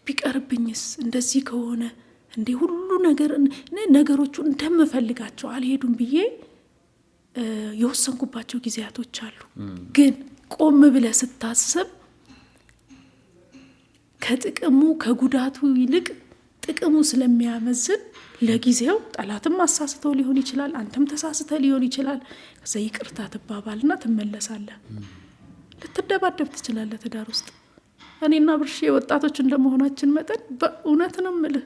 ቢቀርብኝስ እንደዚህ ከሆነ እንዴ ሁሉ ነገሮቹ እንደምፈልጋቸው አልሄዱም ብዬ የወሰንኩባቸው ጊዜያቶች አሉ። ግን ቆም ብለህ ስታስብ ከጥቅሙ ከጉዳቱ ይልቅ ጥቅሙ ስለሚያመዝን ለጊዜው ጠላትም አሳስተው ሊሆን ይችላል፣ አንተም ተሳስተ ሊሆን ይችላል። ከዛ ይቅርታ ትባባልና ትመለሳለህ። ልትደባደብ ትችላለህ ትዳር ውስጥ። እኔና ብርሽ ወጣቶች እንደመሆናችን መጠን በእውነት ነው የምልህ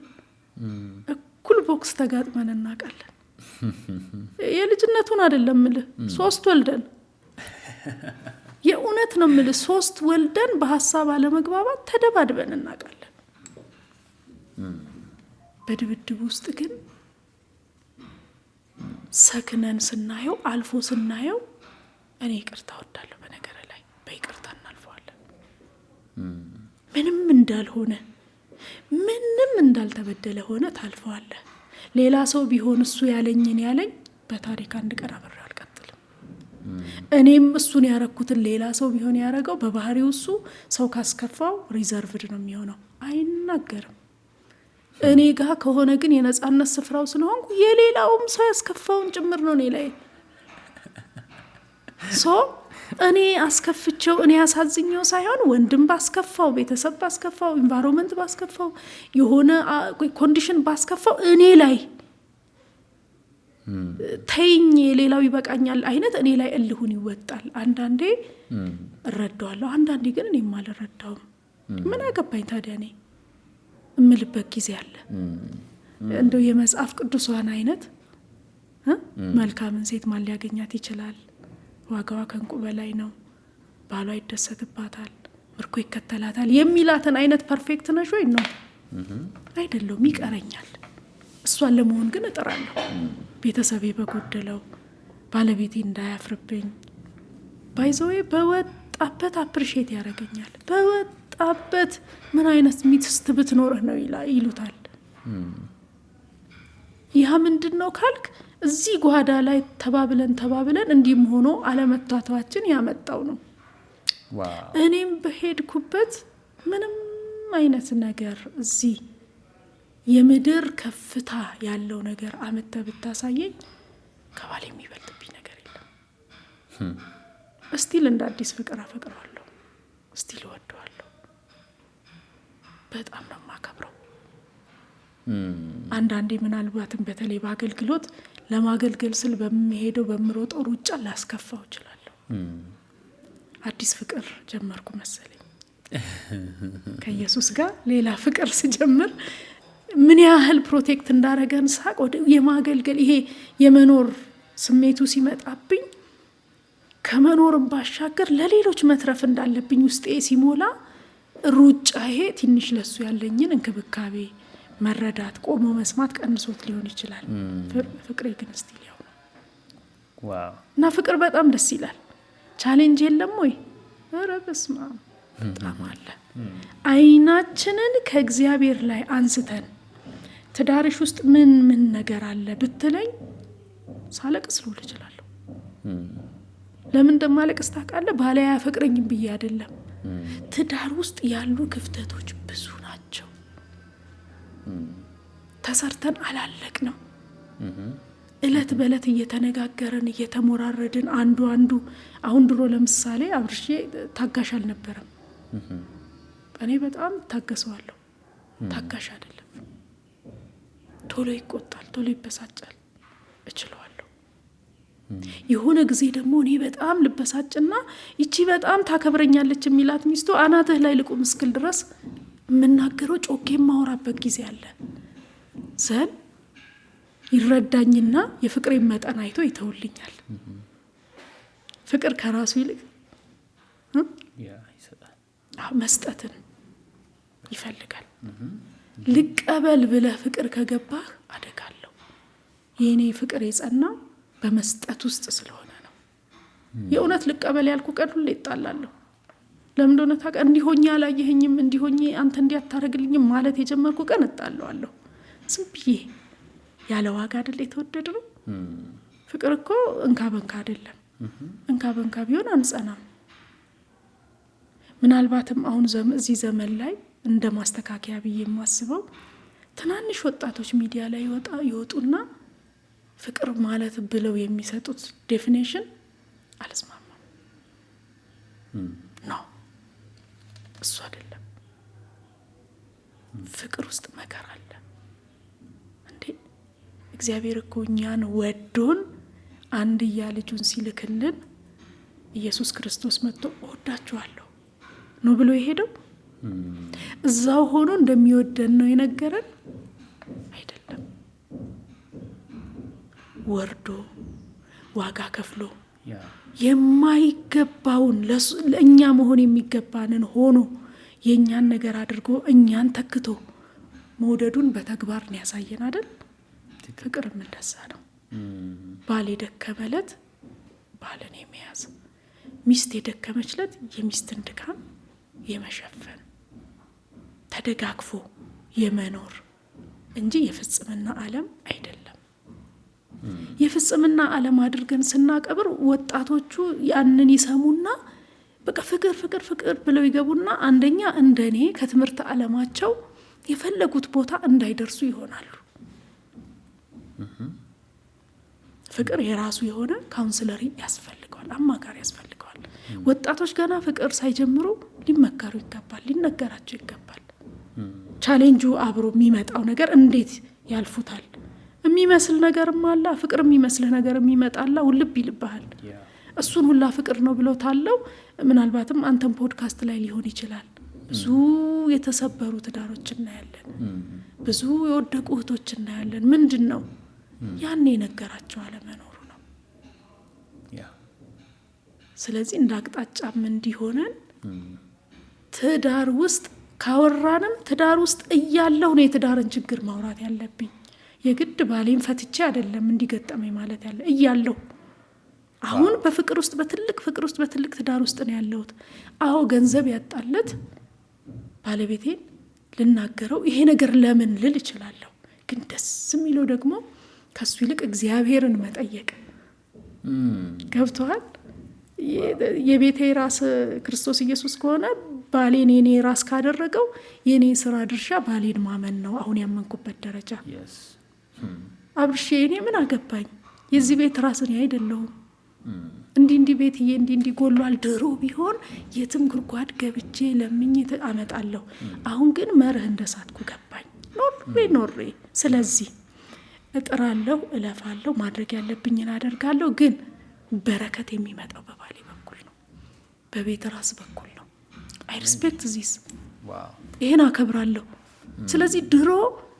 እኩል ቦክስ ተጋጥመን እናውቃለን። የልጅነቱን አይደለም የምልህ 3 ወልደን የእውነት ነው የምልህ 3 ወልደን በሀሳብ አለመግባባት ተደባድበን እናውቃለን። በድብድብ ውስጥ ግን ሰክነን ስናየው አልፎ ስናየው እኔ ይቅርታ ወዳለሁ። በነገር ላይ በይቅርታ እናልፈዋለን። ምንም እንዳልሆነ ምንም እንዳልተበደለ ሆነ ታልፈዋለህ። ሌላ ሰው ቢሆን እሱ ያለኝን ያለኝ በታሪክ አንድ ቀን አብሬው አልቀጥልም። እኔም እሱን ያረኩትን ሌላ ሰው ቢሆን ያረገው በባህሪው እሱ ሰው ካስከፋው ሪዘርቭድ ነው የሚሆነው፣ አይናገርም። እኔ ጋር ከሆነ ግን የነጻነት ስፍራው ስለሆንኩ የሌላውም ሰው ያስከፋውን ጭምር ነው እኔ ላይ እኔ አስከፍቸው እኔ ያሳዝኘው ሳይሆን ወንድም ባስከፋው፣ ቤተሰብ ባስከፋው፣ ኢንቫይሮንመንት ባስከፋው፣ የሆነ ኮንዲሽን ባስከፋው እኔ ላይ ተይኝ ሌላው ይበቃኛል አይነት እኔ ላይ እልሁን ይወጣል። አንዳንዴ እረዳዋለሁ፣ አንዳንዴ ግን እኔም አልረዳውም። ምን አገባኝ ታዲያ እኔ እምልበት ጊዜ አለ። እንደው የመጽሐፍ ቅዱሷን አይነት መልካምን ሴት ማን ሊያገኛት ይችላል? ዋጋዋ ከእንቁ በላይ ነው፣ ባሏ ይደሰትባታል፣ ምርኮ ይከተላታል የሚላትን አይነት ፐርፌክት ነሽ ወይ? ነው አይደለሁም፣ ይቀረኛል። እሷን ለመሆን ግን እጥራለሁ። ቤተሰቤ በጎደለው፣ ባለቤቴ እንዳያፍርብኝ፣ ባይዘዌ በወጣበት አፕሪሼት ያደርገኛል። በወጣበት ምን አይነት ሚስት ብትኖርህ ነው ይሉታል። ያ ምንድን ነው ካልክ እዚህ ጓዳ ላይ ተባብለን እንዲህም ሆኖ አለመታተዋችን ያመጣው ነው። እኔም በሄድኩበት ምንም አይነት ነገር እዚህ የምድር ከፍታ ያለው ነገር አመተ ብታሳየኝ ከባል የሚበልጥብኝ ነገር የለም። እስቲል እንደ አዲስ ፍቅር አፈቅረዋለሁ፣ እስቲል እወደዋለሁ። በጣም ነው የማከብረው። አንዳንዴ ምናልባትም በተለይ በአገልግሎት ለማገልገል ስል በሚሄደው በምሮጠው ሩጫ ላስከፋው እችላለሁ። አዲስ ፍቅር ጀመርኩ መሰለኝ ከኢየሱስ ጋር። ሌላ ፍቅር ስጀምር ምን ያህል ፕሮቴክት እንዳረገን ሳቅ ወደ የማገልገል ይሄ የመኖር ስሜቱ ሲመጣብኝ ከመኖርም ባሻገር ለሌሎች መትረፍ እንዳለብኝ ውስጤ ሲሞላ ሩጫዬ ትንሽ ለሱ ያለኝን እንክብካቤ መረዳት ቆሞ መስማት ቀንሶት ሊሆን ይችላል። ፍቅሬ ግን ስቲል ያው ነው። ዋው! እና ፍቅር በጣም ደስ ይላል። ቻሌንጅ የለም ወይ? ኧረ በስመ አብ በጣም አለ። አይናችንን ከእግዚአብሔር ላይ አንስተን ትዳርሽ ውስጥ ምን ምን ነገር አለ ብትለኝ ሳለቅስ ልውል እችላለሁ። ለምን እንደማለቅስ ታውቃለህ? ባለ ያፈቅረኝም ብዬ አይደለም። ትዳር ውስጥ ያሉ ክፍተቶች ብዙ ናቸው። ተሰርተን አላለቅ ነው። እለት በእለት እየተነጋገረን እየተሞራረድን አንዱ አሁን ድሮ ለምሳሌ አብርሼ ታጋሽ አልነበረም። እኔ በጣም ታገሰዋለሁ። ታጋሽ አይደለም። ቶሎ ይቆጣል፣ ቶሎ ይበሳጫል። እችለዋለሁ። የሆነ ጊዜ ደግሞ እኔ በጣም ልበሳጭና ይቺ በጣም ታከብረኛለች የሚላት ሚስቱ አናትህ ላይ ልቁም እስክል ድረስ የምናገረው ጮኬ የማወራበት ጊዜ አለ። ዘን ይረዳኝና የፍቅሬን መጠን አይቶ ይተውልኛል። ፍቅር ከራሱ ይልቅ መስጠትን ይፈልጋል። ልቀበል ብለህ ፍቅር ከገባህ አደጋለሁ። የእኔ ፍቅር የጸናው በመስጠት ውስጥ ስለሆነ ነው። የእውነት ልቀበል ያልኩ ቀን ሁሌ ይጣላለሁ። ለምን እንደሆነ ታውቃለህ? እንዲሆኝ አላየኸኝም፣ እንዲሆኝ አንተ እንዲያታረግልኝም ማለት የጀመርኩ ቀን እጣለዋለሁ። ዝም ብዬ ያለ ዋጋ አይደል የተወደደው። ፍቅር እኮ እንካ በንካ አይደለም። እንካ በንካ ቢሆን አንጸናም። ምናልባትም አሁን እዚህ ዘመን ላይ እንደ ማስተካከያ ብዬ የማስበው ትናንሽ ወጣቶች ሚዲያ ላይ ይወጡና ፍቅር ማለት ብለው የሚሰጡት ዴፊኔሽን አልስማማም ነው። እሱ አይደለም። ፍቅር ውስጥ መከራ አለ እንዴ! እግዚአብሔር እኮ እኛን ወዶን አንድያ ልጁን ሲልክልን ኢየሱስ ክርስቶስ መጥቶ እወዳችኋለሁ ነው ብሎ የሄደው። እዛው ሆኖ እንደሚወደን ነው የነገረን አይደለም። ወርዶ ዋጋ ከፍሎ የማይገባውን ለእኛ መሆን የሚገባንን ሆኖ የእኛን ነገር አድርጎ እኛን ተክቶ መውደዱን በተግባር ነው ያሳየን አይደል? ፍቅርም እንደዛ ነው። ባል የደከመለት ባልን የመያዝ፣ ሚስት የደከመችለት የሚስትን ድካም የመሸፈን፣ ተደጋግፎ የመኖር እንጂ የፍጽምና ዓለም አይደለም። የፍጽምና ዓለም አድርገን ስናቀብር ወጣቶቹ ያንን ይሰሙና በቃ ፍቅር ፍቅር ፍቅር ብለው ይገቡና አንደኛ እንደኔ ከትምህርት ዓለማቸው የፈለጉት ቦታ እንዳይደርሱ ይሆናሉ። ፍቅር የራሱ የሆነ ካውንስለር ያስፈልገዋል፣ አማካሪ ያስፈልገዋል። ወጣቶች ገና ፍቅር ሳይጀምሩ ሊመከሩ ይገባል፣ ሊነገራቸው ይገባል። ቻሌንጁ አብሮ የሚመጣው ነገር እንዴት ያልፉታል? የሚመስል ነገርም አለ፣ ፍቅር የሚመስልህ ነገር የሚመጣላ ውልብ ይልብሃል። እሱን ሁላ ፍቅር ነው ብለው ታለው ምናልባትም አንተም ፖድካስት ላይ ሊሆን ይችላል። ብዙ የተሰበሩ ትዳሮች እናያለን፣ ብዙ የወደቁ እህቶች እናያለን። ምንድን ነው ያኔ ነገራቸው አለመኖሩ ነው። ስለዚህ እንደ አቅጣጫም እንዲሆነን ትዳር ውስጥ ካወራንም ትዳር ውስጥ እያለሁ ነው የትዳርን ችግር ማውራት ያለብኝ። የግድ ባሌን ፈትቼ አይደለም እንዲገጠመኝ ማለት ያለ እያለሁ አሁን በፍቅር ውስጥ በትልቅ ፍቅር ውስጥ በትልቅ ትዳር ውስጥ ነው ያለሁት። አዎ ገንዘብ ያጣለት ባለቤቴን ልናገረው ይሄ ነገር ለምን ልል እችላለሁ። ግን ደስ የሚለው ደግሞ ከሱ ይልቅ እግዚአብሔርን መጠየቅ ገብቷል። የቤቴ ራስ ክርስቶስ ኢየሱስ ከሆነ ባሌን የኔ ራስ ካደረገው የኔ ስራ ድርሻ ባሌን ማመን ነው። አሁን ያመንኩበት ደረጃ አብርሽ እኔ ምን አገባኝ የዚህ ቤት ራስ እኔ አይደለሁም። እንዲህ ቤትዬ እንዲህ ጎሏል። ድሮ ቢሆን የትም ጉድጓድ ገብቼ ለምኝ አመጣለሁ። አሁን ግን መርህ እንደሳትኩ ገባኝ ኖሬ። ስለዚህ እጥራለሁ፣ እለፋለሁ፣ ማድረግ ያለብኝን አደርጋለሁ። ግን በረከት የሚመጣው በባሌ በኩል ነው፣ በቤት ራስ በኩል ነው። አይ ሪስፔክት ዚስ ይሄን አከብራለሁ። ስለዚህ ድሮ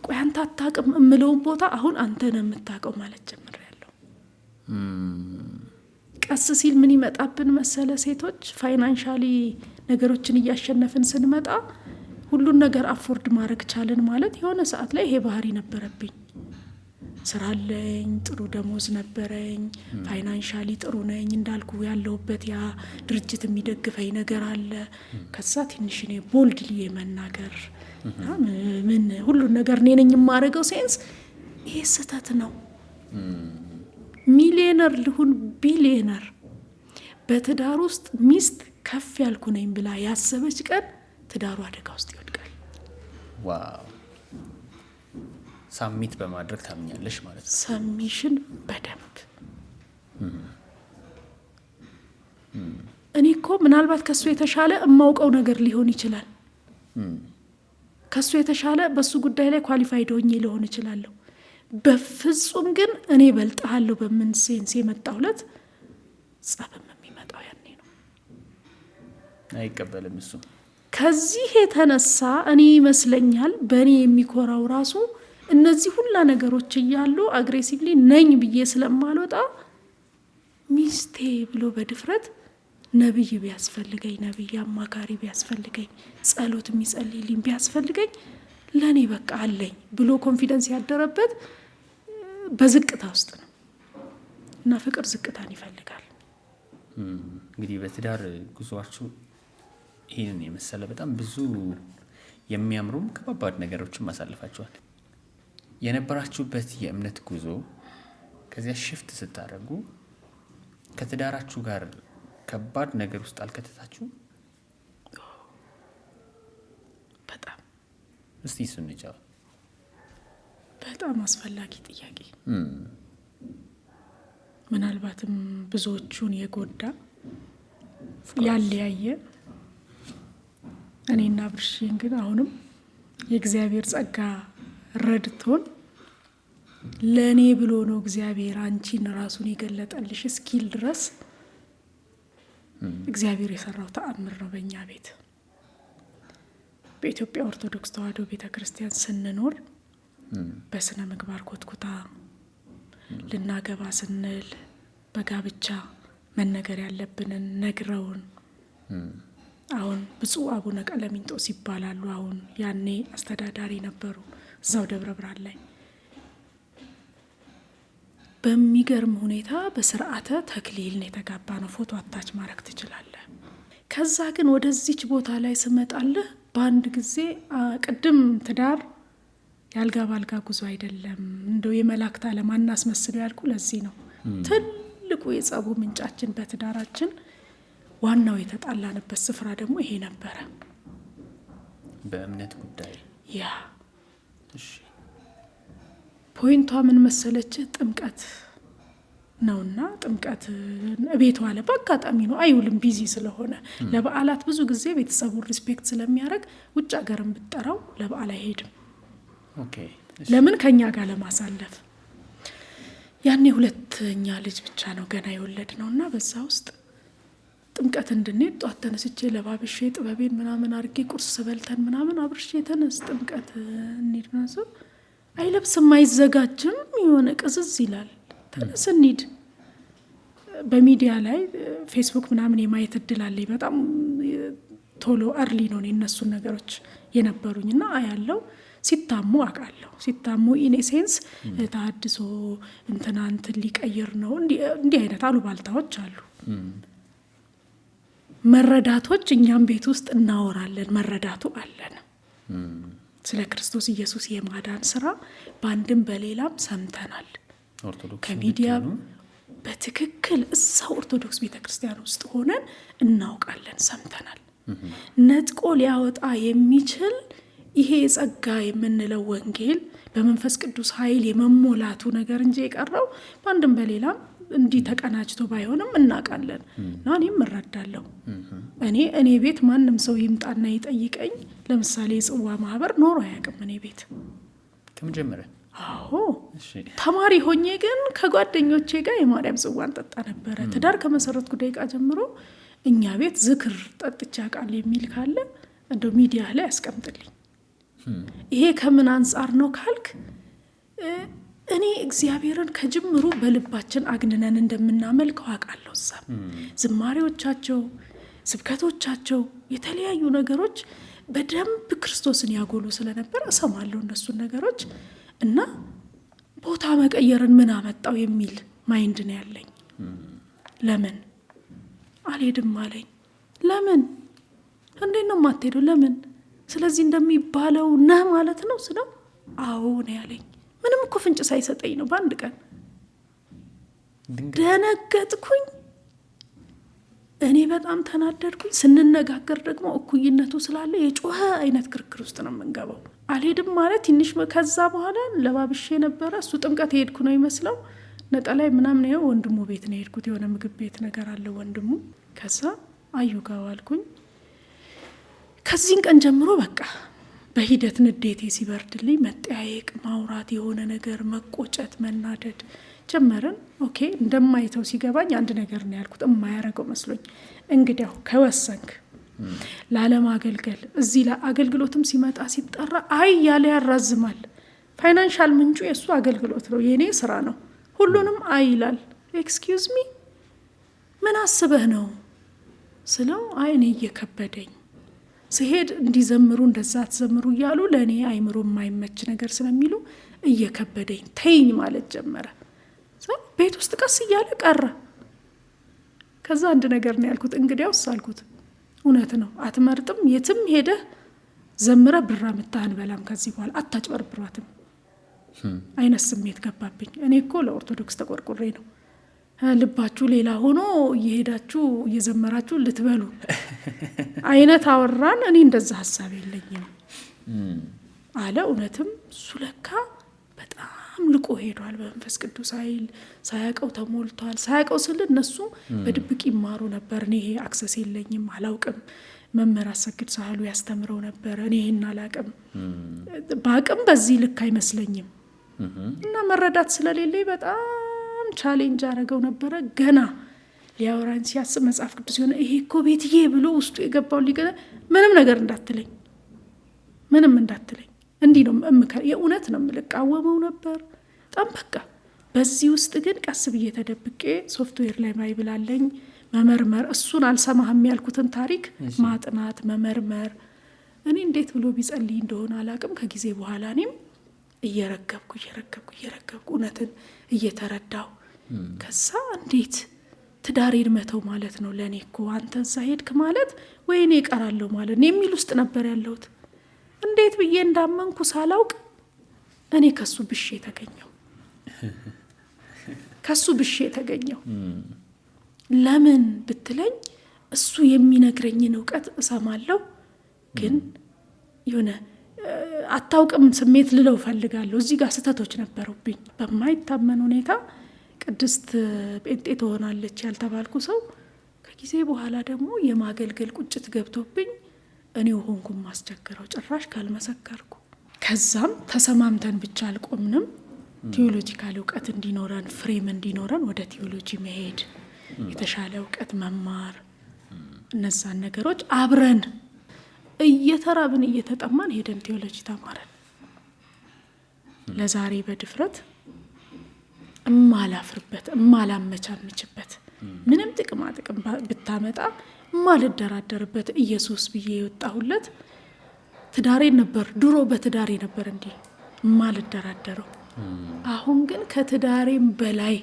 ቆይ አንተ አታውቅም እምለውን ቦታ አሁን አንተ ነው የምታውቀው ማለት ጀምሬያለሁ። ቀስ ሲል ምን ይመጣብን መሰለ ሴቶች ፋይናንሻሊ ነገሮችን እያሸነፍን ስንመጣ ሁሉን ነገር አፎርድ ማድረግ ቻልን ማለት የሆነ ሰዓት ላይ ይሄ ባህሪ ነበረብኝ። ስራ አለኝ፣ ጥሩ ደሞዝ ነበረኝ፣ ፋይናንሻሊ ጥሩ ነኝ እንዳልኩ ያለሁበት ያ ድርጅት የሚደግፈኝ ነገር አለ። ከዛ ትንሽ እኔ ቦልድሊ የመናገር ምን ሁሉን ነገር እኔ ነኝ የማደርገው ሴንስ ይሄ ስህተት ነው። ሚሊዮነር ልሁን ቢሊዮነር በትዳር ውስጥ ሚስት ከፍ ያልኩ ነኝ ብላ ያሰበች ቀን ትዳሩ አደጋ ውስጥ ይወድቃል። ዋው ሳሚት በማድረግ ታምኛለሽ ማለት ነው። ሰሚሽን በደንብ እኔ እኮ ምናልባት ከሱ የተሻለ የማውቀው ነገር ሊሆን ይችላል። ከሱ የተሻለ በሱ ጉዳይ ላይ ኳሊፋይድ ሆኜ ሊሆን ይችላለሁ። በፍጹም ግን እኔ በልጣለሁ በምን ሴንስ የመጣውለት ጸብም የሚመጣው ያኔ ነው። አይቀበልም እሱ። ከዚህ የተነሳ እኔ ይመስለኛል በእኔ የሚኮራው ራሱ እነዚህ ሁላ ነገሮች እያሉ አግሬሲቭሊ ነኝ ብዬ ስለማልወጣ ሚስቴ ብሎ በድፍረት ነብይ ቢያስፈልገኝ፣ ነብይ አማካሪ ቢያስፈልገኝ፣ ጸሎት የሚጸልይልኝ ቢያስፈልገኝ ለኔ በቃ አለኝ ብሎ ኮንፊደንስ ያደረበት በዝቅታ ውስጥ ነው። እና ፍቅር ዝቅታን ይፈልጋል። እንግዲህ በትዳር ጉዟችሁ ይህንን የመሰለ በጣም ብዙ የሚያምሩም ከባባድ ነገሮችን ማሳለፋችኋል። የነበራችሁበት የእምነት ጉዞ ከዚያ ሽፍት ስታደርጉ ከትዳራችሁ ጋር ከባድ ነገር ውስጥ አልከተታችሁ? በጣም እስቲ እሱን እንጫወት። በጣም አስፈላጊ ጥያቄ፣ ምናልባትም ብዙዎቹን የጎዳ ያለያየ እኔና ብርሽን ግን አሁንም የእግዚአብሔር ጸጋ ረድቶን ለእኔ ብሎ ነው እግዚአብሔር አንቺን ራሱን የገለጠልሽ እስኪል ድረስ እግዚአብሔር የሰራው ተአምር ነው። በእኛ ቤት በኢትዮጵያ ኦርቶዶክስ ተዋሕዶ ቤተ ክርስቲያን ስንኖር በስነ ምግባር ኮትኩታ ልናገባ ስንል በጋብቻ መነገር ያለብንን ነግረውን አሁን ብፁዕ አቡነ ቀለሚንጦስ ይባላሉ። አሁን ያኔ አስተዳዳሪ ነበሩ እዛው ደብረ ብርሃን ላይ። በሚገርም ሁኔታ በስርዓተ ተክሊል ነው የተጋባ ነው። ፎቶ አታች ማድረግ ትችላለህ። ከዛ ግን ወደዚች ቦታ ላይ ስመጣለህ በአንድ ጊዜ ቅድም ትዳር ያልጋ ባልጋ ጉዞ አይደለም። እንደው የመላእክት ዓለም አናስመስለው ያልኩ ለዚህ ነው። ትልቁ የጸቡ ምንጫችን በትዳራችን ዋናው የተጣላንበት ስፍራ ደግሞ ይሄ ነበረ፣ በእምነት ጉዳይ። ያ ፖይንቷ ምን መሰለች? ጥምቀት ነውና ጥምቀት ቤቷ አለ በአጋጣሚ ነው፣ አይውልም ቢዚ ስለሆነ። ለበዓላት ብዙ ጊዜ ቤተሰቡን ሪስፔክት ስለሚያደርግ ውጭ ሀገርም ብትጠራው ለበዓል አይሄድም። ለምን? ከኛ ጋር ለማሳለፍ። ያኔ ሁለተኛ ልጅ ብቻ ነው ገና የወለድ ነውና በዛ ውስጥ ጥምቀት እንድንሄድ ጧት ተነስቼ ለባብሼ ጥበቤን ምናምን አድርጌ ቁርስ በልተን ምናምን አብርሼ ተነስ ጥምቀት እንሂድ ነው። አይለብስም፣ አይዘጋጅም፣ የሆነ ቅዝዝ ይላል። ተነስ እንሂድ። በሚዲያ ላይ ፌስቡክ ምናምን የማየት እድል አለኝ። በጣም ቶሎ አርሊ ነው የነሱን ነገሮች የነበሩኝና አያለው። ሲታሙ አውቃለሁ። ሲታሙ ኢኔሴንስ ተሐድሶ እንትን ሊቀይር ነው እንዲህ አይነት አሉባልታዎች አሉ። መረዳቶች እኛም ቤት ውስጥ እናወራለን። መረዳቱ አለን። ስለ ክርስቶስ ኢየሱስ የማዳን ስራ በአንድም በሌላም ሰምተናል። ከሚዲያ በትክክል እዛው ኦርቶዶክስ ቤተክርስቲያን ውስጥ ሆነን እናውቃለን፣ ሰምተናል። ነጥቆ ሊያወጣ የሚችል ይሄ ጸጋ የምንለው ወንጌል በመንፈስ ቅዱስ ኃይል የመሞላቱ ነገር እንጂ የቀረው በአንድም በሌላም እንዲህ ተቀናጅቶ ባይሆንም እናውቃለን። እና እኔም እረዳለሁ። እኔ ቤት ማንም ሰው ይምጣና ይጠይቀኝ፣ ለምሳሌ የጽዋ ማህበር ኖሮ አያውቅም እኔ ቤት ከመጀመሪያ። አዎ ተማሪ ሆኜ ግን ከጓደኞቼ ጋር የማርያም ጽዋን ጠጣ ነበረ። ትዳር ከመሰረትኩ ደቂቃ ጀምሮ እኛ ቤት ዝክር ጠጥቼ አውቃለሁ የሚል ካለ እንደው ሚዲያ ላይ ያስቀምጥልኝ። ይሄ ከምን አንጻር ነው ካልክ እኔ እግዚአብሔርን ከጅምሩ በልባችን አግንነን እንደምናመልከው አውቃለሁ። ዝማሬዎቻቸው፣ ስብከቶቻቸው፣ የተለያዩ ነገሮች በደንብ ክርስቶስን ያጎሉ ስለነበር እሰማለሁ እነሱን ነገሮች እና ቦታ መቀየርን ምን አመጣው የሚል ማይንድ ነው ያለኝ። ለምን አልሄድም አለኝ። ለምን እንዴት ነው የማትሄደው? ለምን? ስለዚህ እንደሚባለው ነህ ማለት ነው ስለው አዎ ነው ያለኝ። ምንም እኮ ፍንጭ ሳይሰጠኝ ነው። በአንድ ቀን ደነገጥኩኝ። እኔ በጣም ተናደድኩኝ። ስንነጋገር ደግሞ እኩይነቱ ስላለ የጮኸ አይነት ክርክር ውስጥ ነው የምንገባው። አልሄድም ማለት ትንሽ ከዛ በኋላ ለባብሼ ነበረ። እሱ ጥምቀት ሄድኩ ነው ይመስለው ነጠላይ ምናምን ነው። ወንድሙ ቤት ነው ሄድኩት። የሆነ ምግብ ቤት ነገር አለ ወንድሙ። ከዛ አዩ ጋር ዋልኩኝ። ከዚህን ቀን ጀምሮ በቃ በሂደት ንዴቴ ሲበርድልኝ መጠያየቅ፣ ማውራት፣ የሆነ ነገር መቆጨት፣ መናደድ ጀመርን። ኦኬ እንደማይተው ሲገባኝ አንድ ነገር ነው ያልኩት፣ የማያረገው መስሎኝ። እንግዲያው ከወሰንክ ላለማገልገል እዚህ ለአገልግሎትም ሲመጣ ሲጠራ አይ ያለ ያራዝማል። ፋይናንሻል ምንጩ የሱ አገልግሎት ነው፣ የኔ ስራ ነው። ሁሉንም አይ ይላል። ኤክስኪውዝ ሚ ምን አስበህ ነው ስለው አይ እኔ እየከበደኝ ስሄድ እንዲዘምሩ እንደዛ ትዘምሩ እያሉ ለእኔ አይምሮ የማይመች ነገር ስለሚሉ እየከበደኝ ተይኝ ማለት ጀመረ። ቤት ውስጥ ቀስ እያለ ቀረ። ከዛ አንድ ነገር ነው ያልኩት፣ እንግዲያውስ አልኩት እውነት ነው አትመርጥም፣ የትም ሄደህ ዘምረ ብራ ምታህን በላም፣ ከዚህ በኋላ አታጭበርብሯትም አይነት ስሜት ገባብኝ። እኔ እኮ ለኦርቶዶክስ ተቆርቁሬ ነው፣ ልባችሁ ሌላ ሆኖ እየሄዳችሁ እየዘመራችሁ ልትበሉ አይነት አወራን። እኔ እንደዛ ሀሳብ የለኝም አለ። እውነትም እሱ ለካ በጣም ልቆ ሄዷል። በመንፈስ ቅዱስ ኃይል ሳያቀው ተሞልቷል። ሳያቀው ስል እነሱ በድብቅ ይማሩ ነበር። እኔ ይሄ አክሰስ የለኝም፣ አላውቅም። መምህር አሰግድ ሳህሉ ያስተምረው ነበር። እኔ ይሄን አላውቅም። በአቅም በዚህ ልክ አይመስለኝም እና መረዳት ስለሌለኝ በጣም ቻሌንጅ አረገው ነበረ። ገና ሊያወራኝ ሲያስብ መጽሐፍ ቅዱስ ሲሆነ ይሄ እኮ ቤትዬ ብሎ ውስጡ የገባው ሊገ ምንም ነገር እንዳትለኝ፣ ምንም እንዳትለኝ፣ እንዲህ ነው የእውነት ነው የምልቃወመው ነበር በጣም በቃ። በዚህ ውስጥ ግን ቀስ ብዬ ተደብቄ ሶፍትዌር ላይ ማይብላለኝ መመርመር፣ እሱን አልሰማህም ያልኩትን ታሪክ ማጥናት መመርመር። እኔ እንዴት ብሎ ቢጸልይ እንደሆነ አላቅም። ከጊዜ በኋላ እኔም እየረገብኩ እውነትን እየተረዳው ከዛ እንዴት ትዳሬን መተው ማለት ነው ለእኔ እኮ አንተ እዛ ሄድክ ማለት ወይኔ እቀራለሁ ማለት ነው የሚል ውስጥ ነበር ያለሁት። እንዴት ብዬ እንዳመንኩ ሳላውቅ እኔ ከሱ ብሼ ተገኘው። ለምን ብትለኝ እሱ የሚነግረኝን እውቀት እሰማለሁ፣ ግን የሆነ አታውቅም ስሜት ልለው ፈልጋለሁ። እዚህ ጋር ስህተቶች ነበሩብኝ። በማይታመን ሁኔታ ቅድስት ጴንጤ ትሆናለች ያልተባልኩ ሰው ከጊዜ በኋላ ደግሞ የማገልገል ቁጭት ገብቶብኝ እኔው ሆንኩም ማስቸገረው ጭራሽ ካልመሰከርኩ። ከዛም ተሰማምተን ብቻ አልቆምንም። ቲዮሎጂካል እውቀት እንዲኖረን ፍሬም እንዲኖረን ወደ ቲዮሎጂ መሄድ፣ የተሻለ እውቀት መማር፣ እነዛን ነገሮች አብረን እየተራብን እየተጠማን ሄደን ቲዮሎጂ ተማረን። ለዛሬ በድፍረት እማላፍርበት እማላመቻምችበት ምንም ጥቅማ ጥቅም ብታመጣ እማልደራደርበት ኢየሱስ ብዬ የወጣሁለት ትዳሬን ነበር። ድሮ በትዳሬ ነበር እንዲህ እማልደራደረው። አሁን ግን ከትዳሬም በላይ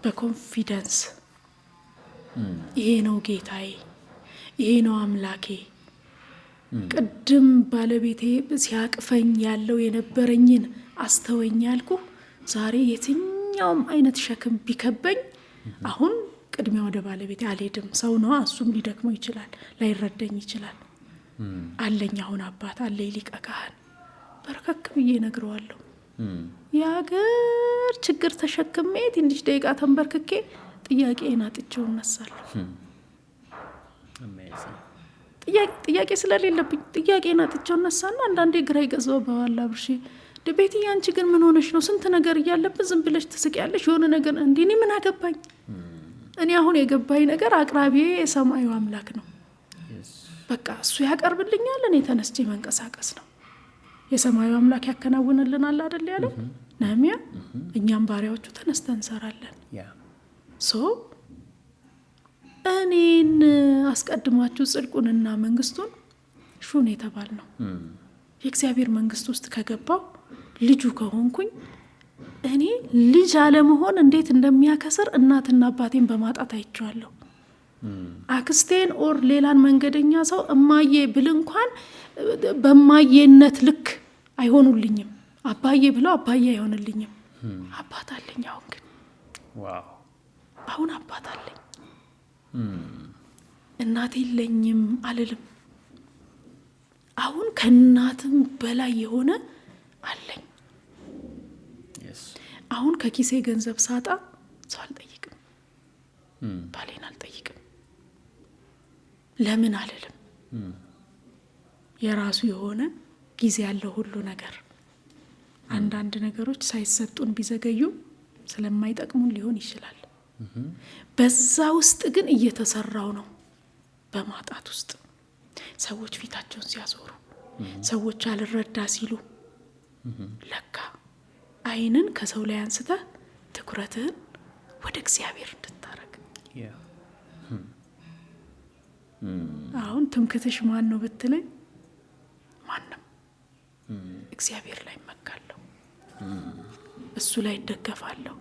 በኮንፊደንስ ይሄ ነው ጌታዬ፣ ይሄ ነው አምላኬ። ቅድም ባለቤቴ ሲያቅፈኝ ያለው የነበረኝን አስተወኝ ያልኩ ዛሬ የትኛውም አይነት ሸክም ቢከበኝ አሁን ቅድሚያ ወደ ባለቤቴ አልሄድም። ሰው ነው፣ እሱም ሊደክመው ይችላል፣ ላይረዳኝ ይችላል። አለኝ አሁን አባት አለኝ፣ ሊቀ ካህን በረከክ ብዬ ነግረዋለሁ። የሀገር ችግር ተሸክሜ ትንሽ ደቂቃ ተንበርክኬ ጥያቄን አጥቼው እነሳለሁ። ጥያቄ ስለሌለብኝ ጥያቄን አጥቼው እነሳና አንዳንዴ ግራ ይገዛው በኋላ ብርሺ ቤትዬ አንቺ ግን ምን ሆነሽ ነው? ስንት ነገር እያለብን ዝም ብለሽ ትስቂያለሽ። የሆነ ነገር እንዲህ እኔ ምን አገባኝ? እኔ አሁን የገባኝ ነገር አቅራቢዬ የሰማዩ አምላክ ነው። በቃ እሱ ያቀርብልኛል፣ እኔ ተነስቼ መንቀሳቀስ ነው። የሰማዩ አምላክ ያከናውንልናል አይደል ያለው ነህምያ። እኛም ባሪያዎቹ ተነስተን እንሰራለን። እኔን አስቀድማችሁ ጽድቁንና መንግስቱን ሹን የተባል ነው። የእግዚአብሔር መንግስት ውስጥ ከገባው ልጁ ከሆንኩኝ እኔ ልጅ አለመሆን እንዴት እንደሚያከስር እናትና አባቴን በማጣት አይቼዋለሁ። አክስቴን ኦር ሌላን መንገደኛ ሰው እማዬ ብል እንኳን በማዬነት ልክ አይሆኑልኝም። አባዬ ብለው አባዬ አይሆንልኝም። አባት አለኝ። አሁን ግን አሁን አባት አለኝ። እናቴ የለኝም አልልም። አሁን ከእናትም በላይ የሆነ አለኝ። አሁን ከኪሴ ገንዘብ ሳጣ ሰው አልጠይቅም፣ ባሌን አልጠይቅም። ለምን አልልም። የራሱ የሆነ ጊዜ ያለው ሁሉ ነገር። አንዳንድ ነገሮች ሳይሰጡን ቢዘገዩ ስለማይጠቅሙን ሊሆን ይችላል። በዛ ውስጥ ግን እየተሰራው ነው። በማጣት ውስጥ ሰዎች ፊታቸውን ሲያዞሩ፣ ሰዎች አልረዳ ሲሉ ለካ ዓይንን ከሰው ላይ አንስተህ ትኩረትህን ወደ እግዚአብሔር እንድታረግ። አሁን ትምክትሽ ማን ነው ብትለኝ ማንም። እግዚአብሔር ላይ እመካለሁ፣ እሱ ላይ እደገፋለሁ።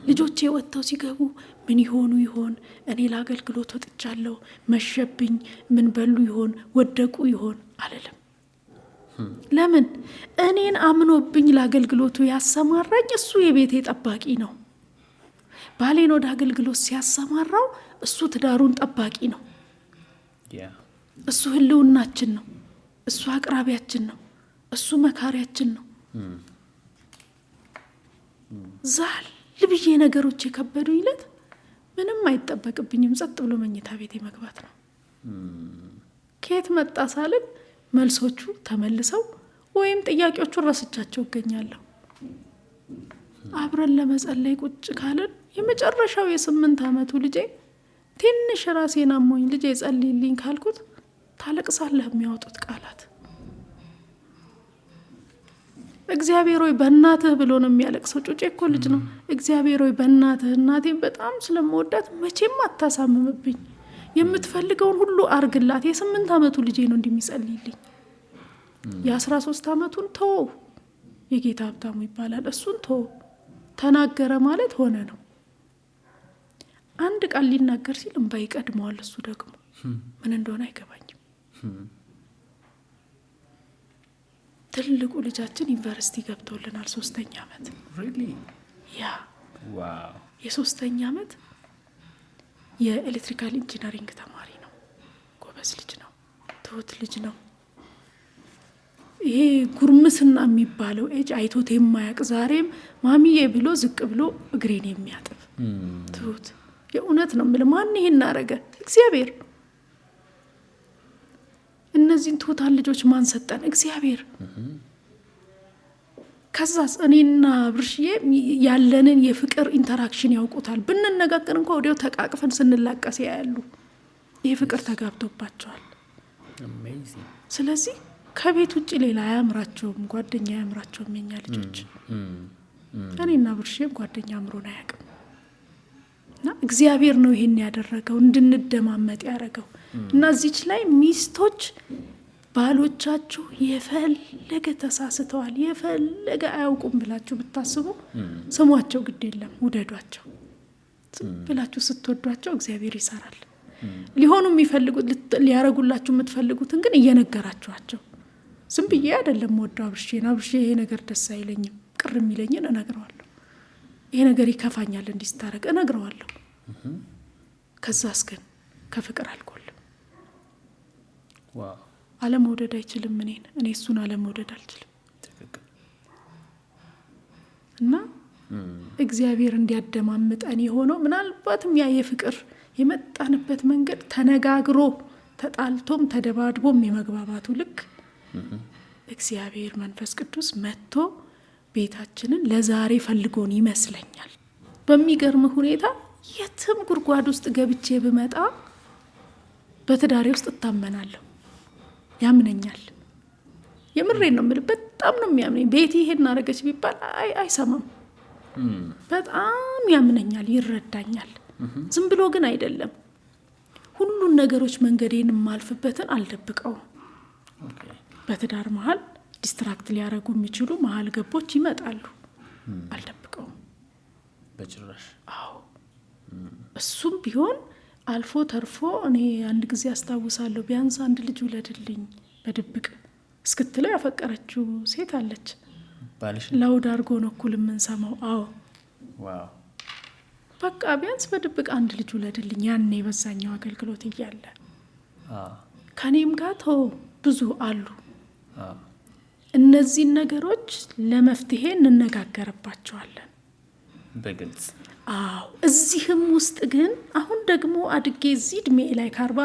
ልጆቼ ወጥተው ሲገቡ ምን ይሆኑ ይሆን? እኔ ለአገልግሎት ወጥቻለሁ፣ መሸብኝ፣ ምን በሉ ይሆን? ወደቁ ይሆን አልልም። ለምን? እኔን አምኖብኝ ለአገልግሎቱ ያሰማራኝ እሱ የቤቴ ጠባቂ ነው። ባሌን ወደ አገልግሎት ሲያሰማራው እሱ ትዳሩን ጠባቂ ነው። እሱ ህልውናችን ነው። እሱ አቅራቢያችን ነው። እሱ መካሪያችን ነው። ዛል ልብዬ ነገሮች የከበዱኝ ዕለት ምንም አይጠበቅብኝም። ጸጥ ብሎ መኝታ ቤቴ መግባት ነው። ከየት መጣ ሳልል መልሶቹ ተመልሰው ወይም ጥያቄዎቹን ረስቻቸው እገኛለሁ። አብረን ለመጸለይ ቁጭ ካለን የመጨረሻው የ8 ዓመቱ ልጄ ትንሽ ራሴን አሞኝ ልጄ ጸልይልኝ ካልኩት ታለቅሳለህ የሚያወጡት ቃላት። እግዚአብሔር ሆይ በእናትህ ብሎ ነው የሚያለቅሰው። ጩጬ እኮ ልጅ ነው። እግዚአብሔር ሆይ በእናትህ፣ እናቴን በጣም ስለምወዳት መቼም አታሳምምብኝ፣ የምትፈልገውን ሁሉ አርግላት። የ8 ዓመቱ ልጄ ነው እንደሚጸልይልኝ። የ13 ዓመቱን ተወው፣ የጌታ ሀብታሙ ይባላል። እሱን ተወው። ተናገረ ማለት ሆነ ነው። አንድ ቃል ሊናገር ሲል እንባ ይቀድመዋል። እሱ ደግሞ ምን እንደሆነ አይገባኝም። ትልቁ ልጃችን ዩኒቨርሲቲ ገብቶልናል 3ኛ ዓመት። really ያ wow የ3ኛ ዓመት የኤሌክትሪካል ኢንጂነሪንግ ተማሪ ነው። ጎበዝ ልጅ ነው። ትሁት ልጅ ነው። ይሄ ጉርምስና የሚባለው ኤጅ አይቶት የማያውቅ ዛሬም ማሚዬ ብሎ ዝቅ ብሎ እግሬን የሚያጥብ ትሁት። የእውነት ነው የምልህ። ማን ይሄን አረገ? እግዚአብሔር። እነዚህን ትሁታን ልጆች ማን ሰጠን? እግዚአብሔር። ከዛስ እኔና ብርሽዬ ያለንን የፍቅር ኢንተራክሽን ያውቁታል። ብንነጋገር እንኳን ወዲያው ተቃቅፈን ስንላቀስ ያያሉ። ይሄ ፍቅር ተጋብቶባቸዋል። amazing ስለዚህ ከቤት ውጭ ሌላ አያምራቸውም፣ ጓደኛ አያምራቸውም የኛ ልጆች። እኔና ብርሽዬም ጓደኛ አምሮን አያውቅም። እና እግዚአብሔር ነው ይሄን ያደረገው፣ እንድንደማመጥ ያደረገው። እና እዚች ላይ ሚስቶች ባሎቻችሁ የፈለገ ተሳስተዋል፣ የፈለገ አያውቁም ብላችሁ ብታስቡ ስሟቸው፣ ግድ የለም ውደዷቸው። ብላችሁ ስትወዷቸው እግዚአብሔር ይሰራል። ሊሆኑ የሚፈልጉት ሊያረጉላችሁ የምትፈልጉትን ግን እየነገራችኋቸው። ዝም ብዬ አይደለም ወደው አብርሽ ይሄ ነገር ደስ አይለኝም፣ ቅር የሚለኝን እነግረዋለሁ። ይሄ ነገር ይከፋኛል እንዲስታረቅ እነግረዋለሁ። ከዛስ ግን ከፍቅር አልቆልም። ዋው አለመውደድ አይችልም እኔ እሱን አለመውደድ አልችልም። እና እግዚአብሔር እንዲያደማምጠን የሆነው ምናልባትም ያ የፍቅር የመጣንበት መንገድ ተነጋግሮ ተጣልቶም ተደባድቦም የመግባባቱ ልክ እግዚአብሔር መንፈስ ቅዱስ መጥቶ ቤታችንን ለዛሬ ፈልጎን ይመስለኛል። በሚገርም ሁኔታ የትም ጉድጓድ ውስጥ ገብቼ ብመጣ በትዳሬ ውስጥ እታመናለሁ፣ ያምነኛል። የምሬን ነው የምልህ። በጣም ነው የሚያምነኝ። ቤቴ ሄድና አረገች ቢባል አይሰማም። በጣም ያምነኛል፣ ይረዳኛል። ዝም ብሎ ግን አይደለም። ሁሉን ነገሮች መንገዴን የማልፍበትን አልደብቀውም። በትዳር መሀል ዲስትራክት ሊያረጉ የሚችሉ መሀል ገቦች ይመጣሉ፣ አልደብቀውም በጭራሽ። አዎ እሱም ቢሆን አልፎ ተርፎ እኔ አንድ ጊዜ አስታውሳለሁ፣ ቢያንስ አንድ ልጅ ውለድልኝ በድብቅ እስክትለው ያፈቀረችው ሴት አለች። ላውድ አድርጎ ነው እኩል የምንሰማው። አዎ ዋው በቃ ቢያንስ በድብቅ አንድ ልጅ ውለድልኝ። ያኔ በዛኛው አገልግሎት እያለ ከኔም ጋር ተው ብዙ አሉ። እነዚህን ነገሮች ለመፍትሄ እንነጋገርባቸዋለን በግልጽ። አዎ እዚህም ውስጥ ግን አሁን ደግሞ አድጌ እዚህ እድሜ ላይ ከ40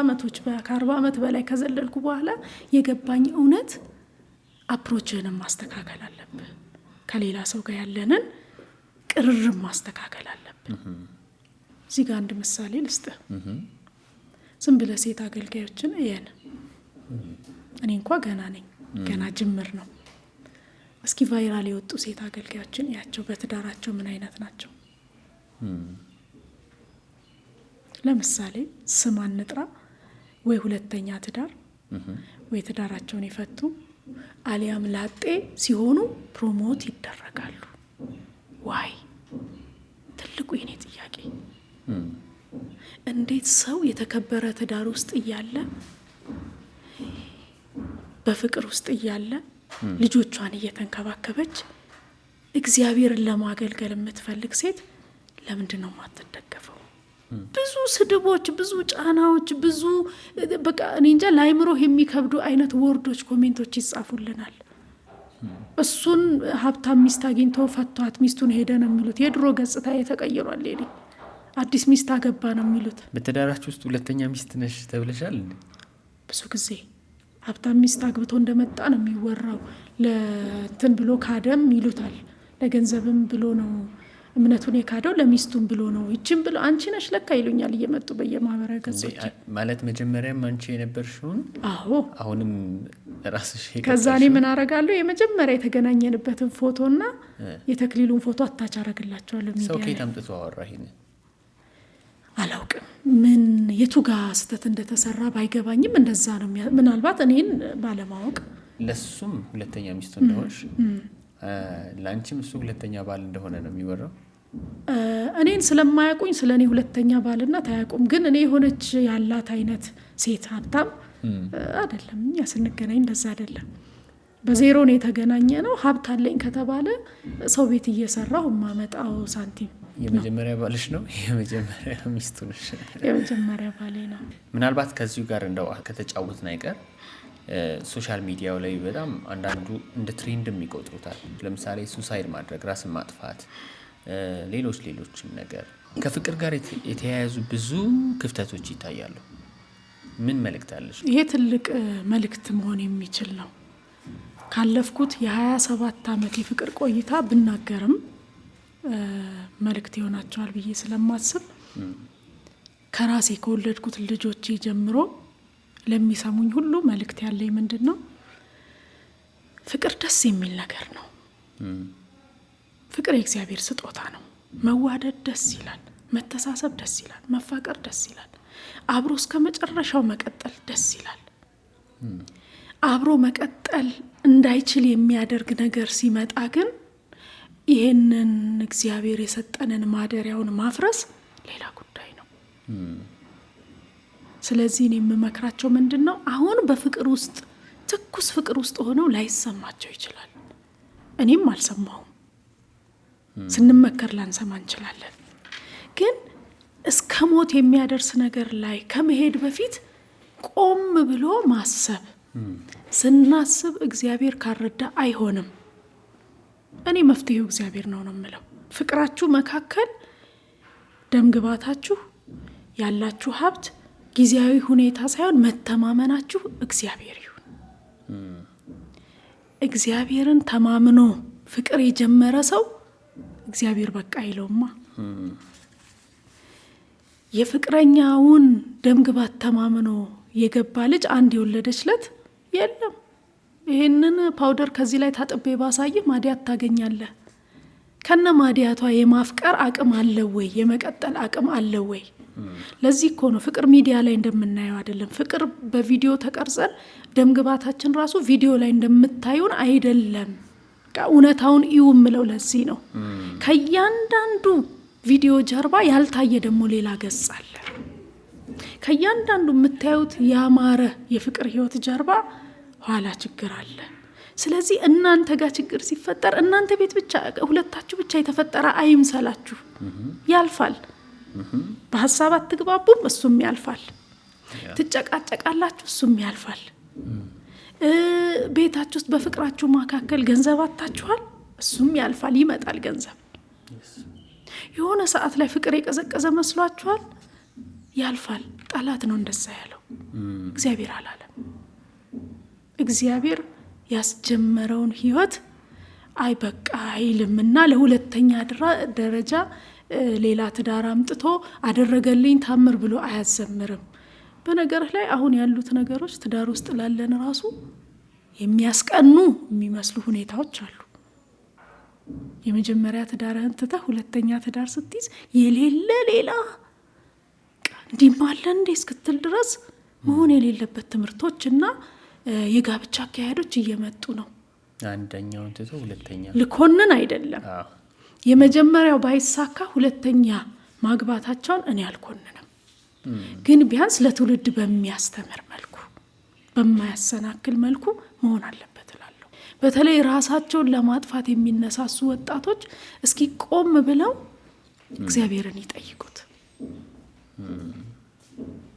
ዓመት በላይ ከዘለልኩ በኋላ የገባኝ እውነት አፕሮችህንም ማስተካከል አለብህ። ከሌላ ሰው ጋር ያለንን ቅርርብ ማስተካከል አለብን። እዚህ ጋር አንድ ምሳሌ ልስጥህ። ዝም ብለህ ሴት አገልጋዮችን እየን። እኔ እንኳ ገና ነኝ፣ ገና ጅምር ነው። እስኪ ቫይራል የወጡ ሴት አገልጋዮችን እያቸው፣ በትዳራቸው ምን አይነት ናቸው? ለምሳሌ ስም አንጥራ፣ ወይ ሁለተኛ ትዳር ወይ ትዳራቸውን የፈቱ አሊያም ላጤ ሲሆኑ ፕሮሞት ይደረጋሉ። ዋይ ትልቁ የኔ ጥያቄ እንዴት ሰው የተከበረ ትዳር ውስጥ እያለ በፍቅር ውስጥ እያለ ልጆቿን እየተንከባከበች እግዚአብሔርን ለማገልገል የምትፈልግ ሴት ለምንድን ነው የማትደገፈው? ብዙ ስድቦች፣ ብዙ ጫናዎች፣ ብዙ በቃ እኔ እንጃ ለአይምሮህ የሚከብዱ አይነት ወርዶች፣ ኮሜንቶች ይጻፉልናል። እሱን ሀብታም ሚስት አግኝቶ ፈቷት ሚስቱን ሄደ ነው የሚሉት። የድሮ ገጽታ የተቀይሯል። ሌሊ አዲስ ሚስት አገባ ነው የሚሉት። በትዳራችሁ ውስጥ ሁለተኛ ሚስት ነሽ ተብለሻል? ብዙ ጊዜ ሀብታም ሚስት አግብቶ እንደመጣ ነው የሚወራው። ለእንትን ብሎ ካደም ይሉታል። ለገንዘብም ብሎ ነው እምነቱን የካደው፣ ለሚስቱም ብሎ ነው። ይችም ብሎ አንቺ ነሽ ለካ ይሉኛል እየመጡ በየማህበራዊ ገጾች። ማለት መጀመሪያም አንቺ የነበርሽውን? አዎ አሁንም ራስሽ። ከዛ እኔ ምን አረጋለሁ? የመጀመሪያ የተገናኘንበትን ፎቶና የተክሊሉን ፎቶ አታች አረግላቸዋለሁ። ሚዲያ ሰው ከየት አምጥቶ አወራ? ይሄን አላውቅም። ምን የቱ ጋር ስህተት እንደተሰራ ባይገባኝም እንደዛ ነው። ምናልባት እኔን ባለማወቅ ለሱም ሁለተኛ ሚስቱ እንደሆንሽ ለአንቺም እሱ ሁለተኛ ባል እንደሆነ ነው የሚወራው። እኔን ስለማያውቁኝ ስለ እኔ ሁለተኛ ባልነት አያውቁም። ግን እኔ የሆነች ያላት አይነት ሴት ሀብታም አይደለም። እኛ ስንገናኝ እንደዛ አይደለም። በዜሮ ነው የተገናኘ ነው። ሀብት አለኝ ከተባለ ሰው ቤት እየሰራሁ ማመጣው ሳንቲም የመጀመሪያ ባልሽ ነው? የመጀመሪያ ሚስቱ ነሽ? የመጀመሪያ ባሌ ነው። ምናልባት ከዚሁ ጋር እንደው ከተጫወትን አይቀር ሶሻል ሚዲያው ላይ በጣም አንዳንዱ እንደ ትሬንድም ይቆጥሩታል። ለምሳሌ ሱሳይድ ማድረግ፣ ራስን ማጥፋት፣ ሌሎችም ነገር ከፍቅር ጋር የተያያዙ ብዙ ክፍተቶች ይታያሉ። ምን መልእክት አለሽ? ይሄ ትልቅ መልእክት መሆን የሚችል ነው። ካለፍኩት የ27 ዓመት የፍቅር ቆይታ ብናገርም መልእክት ይሆናቸዋል ብዬ ስለማስብ ከራሴ ከወለድኩት ልጆቼ ጀምሮ ለሚሰሙኝ ሁሉ መልእክት ያለኝ ምንድነው? ፍቅር ደስ የሚል ነገር ነው። ፍቅር የእግዚአብሔር ስጦታ ነው። መዋደድ ደስ ይላል፣ መተሳሰብ ደስ ይላል፣ መፋቀር ደስ ይላል፣ አብሮ እስከ መጨረሻው መቀጠል ደስ ይላል። አብሮ መቀጠል እንዳይችል የሚያደርግ ነገር ሲመጣ ግን ይሄንን እግዚአብሔር የሰጠንን ማደሪያውን ማፍረስ ሌላ ጉዳይ ነው። ስለዚህ እኔ የምመክራቸው ምንድነው? አሁን በፍቅር ውስጥ ትኩስ ፍቅር ውስጥ ሆነው ላይሰማቸው ይችላል። እኔም አልሰማሁም። ስንመከር ላንሰማ እንችላለን። ግን እስከ ሞት የሚያደርስ ነገር ላይ ከመሄድ በፊት ቆም ብሎ ማሰብ። ስናስብ እግዚአብሔር ካረዳ አይሆንም። እኔ መፍትሄው እግዚአብሔር ነው የምለው። ፍቅራችሁ መካከል ደምግባታችሁ፣ ያላችሁ ሀብት፣ ጊዜያዊ ሁኔታ ሳይሆን መተማመናችሁ እግዚአብሔር ይሁን። እግዚአብሔርን ተማምኖ ፍቅር የጀመረ ሰው እግዚአብሔር በቃ አይለውማ። የፍቅረኛውን ደምግባት ተማምኖ የገባ ልጅ አንድ የወለደችለት የለም። ይሄንን ፓውደር ከዚህ ላይ ታጥቤ ባሳይህ ማዲያት ታገኛለህ። ከነ ማዲያቷ የማፍቀር አቅም አለው ወይ? የመቀጠል አቅም አለው ወይ? ለዚህ እኮ ነው ፍቅር ሚዲያ ላይ እንደምናየው አይደለም። ፍቅር በቪዲዮ ተቀርጸን ደምግባታችን ራሱ ቪዲዮ ላይ እንደምታዩን አይደለም። እውነታውን እዩ ምለው ለዚህ ነው። ከያንዳንዱ ቪዲዮ ጀርባ ያልታየ ደግሞ ሌላ ገጽ አለ። ከያንዳንዱ የምታዩት ያማረ የፍቅር ህይወት ጀርባ ኋላ ችግር አለ። ስለዚህ እናንተ ጋር ችግር ሲፈጠር እናንተ ቤት ብቻ ሁለታችሁ ብቻ የተፈጠረ አይምሰላችሁ። ያልፋል። በሐሳብ አትግባቡም፣ እሱም ያልፋል። ትጨቃጨቃላችሁ፣ እሱም ያልፋል። ቤታችሁ ውስጥ በፍቅራችሁ መካከል ገንዘብ አጣችኋል፣ እሱም ያልፋል። ይመጣል ገንዘብ። የሆነ ሰዓት ላይ ፍቅር የቀዘቀዘ መስሏችኋል፣ ያልፋል። ጠላት ነው እንደዛ ያለው፣ እግዚአብሔር አላለም። እግዚአብሔር ያስጀመረውን ህይወት አይ በቃ አይልምና ለሁለተኛ ደረጃ ሌላ ትዳር አምጥቶ አደረገልኝ ታምር ብሎ አያዘምርም። በነገርህ ላይ አሁን ያሉት ነገሮች ትዳር ውስጥ ላለን ራሱ የሚያስቀኑ የሚመስሉ ሁኔታዎች አሉ። የመጀመሪያ ትዳርህን ትተህ ሁለተኛ ትዳር ስትይዝ የሌለ ሌላ እንዲማለ እንዴ እስክትል ድረስ መሆን የሌለበት ትምህርቶችና የጋብቻ አካሄዶች እየመጡ ነው። አንደኛውን ትቶ ሁለተኛ ልኮንን አይደለም። የመጀመሪያው ባይሳካ ሁለተኛ ማግባታቸውን እኔ አልኮንንም። ግን ቢያንስ ለትውልድ በሚያስተምር መልኩ በማያሰናክል መልኩ መሆን አለበት እላለሁ። በተለይ ራሳቸውን ለማጥፋት የሚነሳሱ ወጣቶች እስኪ ቆም ብለው እግዚአብሔርን ይጠይቁት።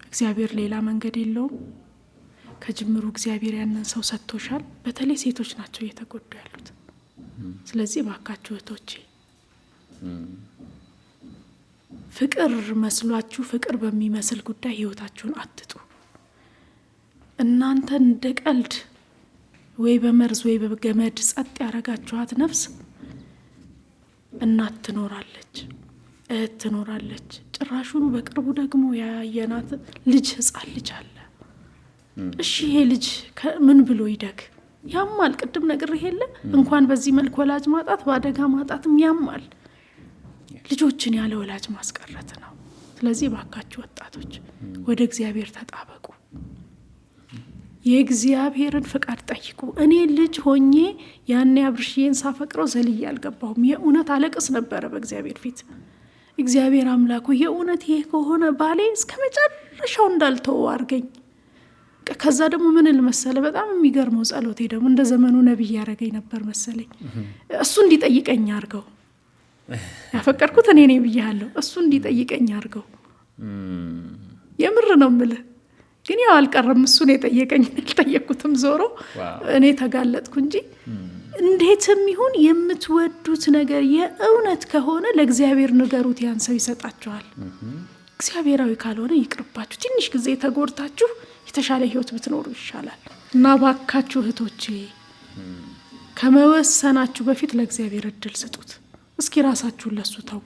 እግዚአብሔር ሌላ መንገድ የለውም። ከጅምሩ እግዚአብሔር ያንን ሰው ሰጥቶሻል። በተለይ ሴቶች ናቸው እየተጎዱ ያሉት። ስለዚህ ባካችሁ እህቶቼ ፍቅር መስሏችሁ ፍቅር በሚመስል ጉዳይ ህይወታችሁን አትጡ። እናንተ እንደ ቀልድ ወይ በመርዝ ወይ በገመድ ጸጥ ያረጋችኋት ነፍስ እናት ትኖራለች፣ እህት ትኖራለች። ጭራሹኑ በቅርቡ ደግሞ ያየናት ልጅ ህፃን ልጅ አለ። እሺ ይሄ ልጅ ምን ብሎ ይደግ? ያማል። ቅድም ነግሬህ የለ እንኳን በዚህ መልክ ወላጅ ማጣት በአደጋ ማጣትም ያማል። ልጆችን ያለ ወላጅ ማስቀረት ነው። ስለዚህ ባካችሁ ወጣቶች ወደ እግዚአብሔር ተጣበቁ፣ የእግዚአብሔርን ፍቃድ ጠይቁ። እኔ ልጅ ሆኜ ያኔ አብርሽዬን ሳፈቅረው ዘልዬ አልገባሁም። የእውነት አለቅስ ነበረ በእግዚአብሔር ፊት። እግዚአብሔር አምላኩ የእውነት ይሄ ከሆነ ባሌ እስከ መጨረሻው እንዳልተወው አድርገኝ። በቃ ከዛ ደግሞ ምን ልመሰለ በጣም የሚገርመው ጸሎቴ ደግሞ እንደ ዘመኑ ነብይ ያረገኝ ነበር መሰለኝ። እሱ እንዲጠይቀኝ አርገው ያፈቀርኩት እኔ ነኝ ብያለሁ። እሱ እንዲጠይቀኝ አርገው የምር ነው ምለ ግን ያው አልቀረም። እሱ ነው የጠየቀኝ አልጠየቅኩትም። ዞሮ እኔ ተጋለጥኩ እንጂ እንዴትም ይሁን የምትወዱት ነገር የእውነት ከሆነ ለእግዚአብሔር ንገሩት፣ ያን ሰው ይሰጣችኋል። እግዚአብሔራዊ ካልሆነ ይቅርባችሁ። ትንሽ ጊዜ ተጎድታችሁ የተሻለ ህይወት ብትኖሩ ይሻላል። እና ባካችሁ እህቶቼ ከመወሰናችሁ በፊት ለእግዚአብሔር እድል ስጡት። እስኪ ራሳችሁን ለሱ ተው።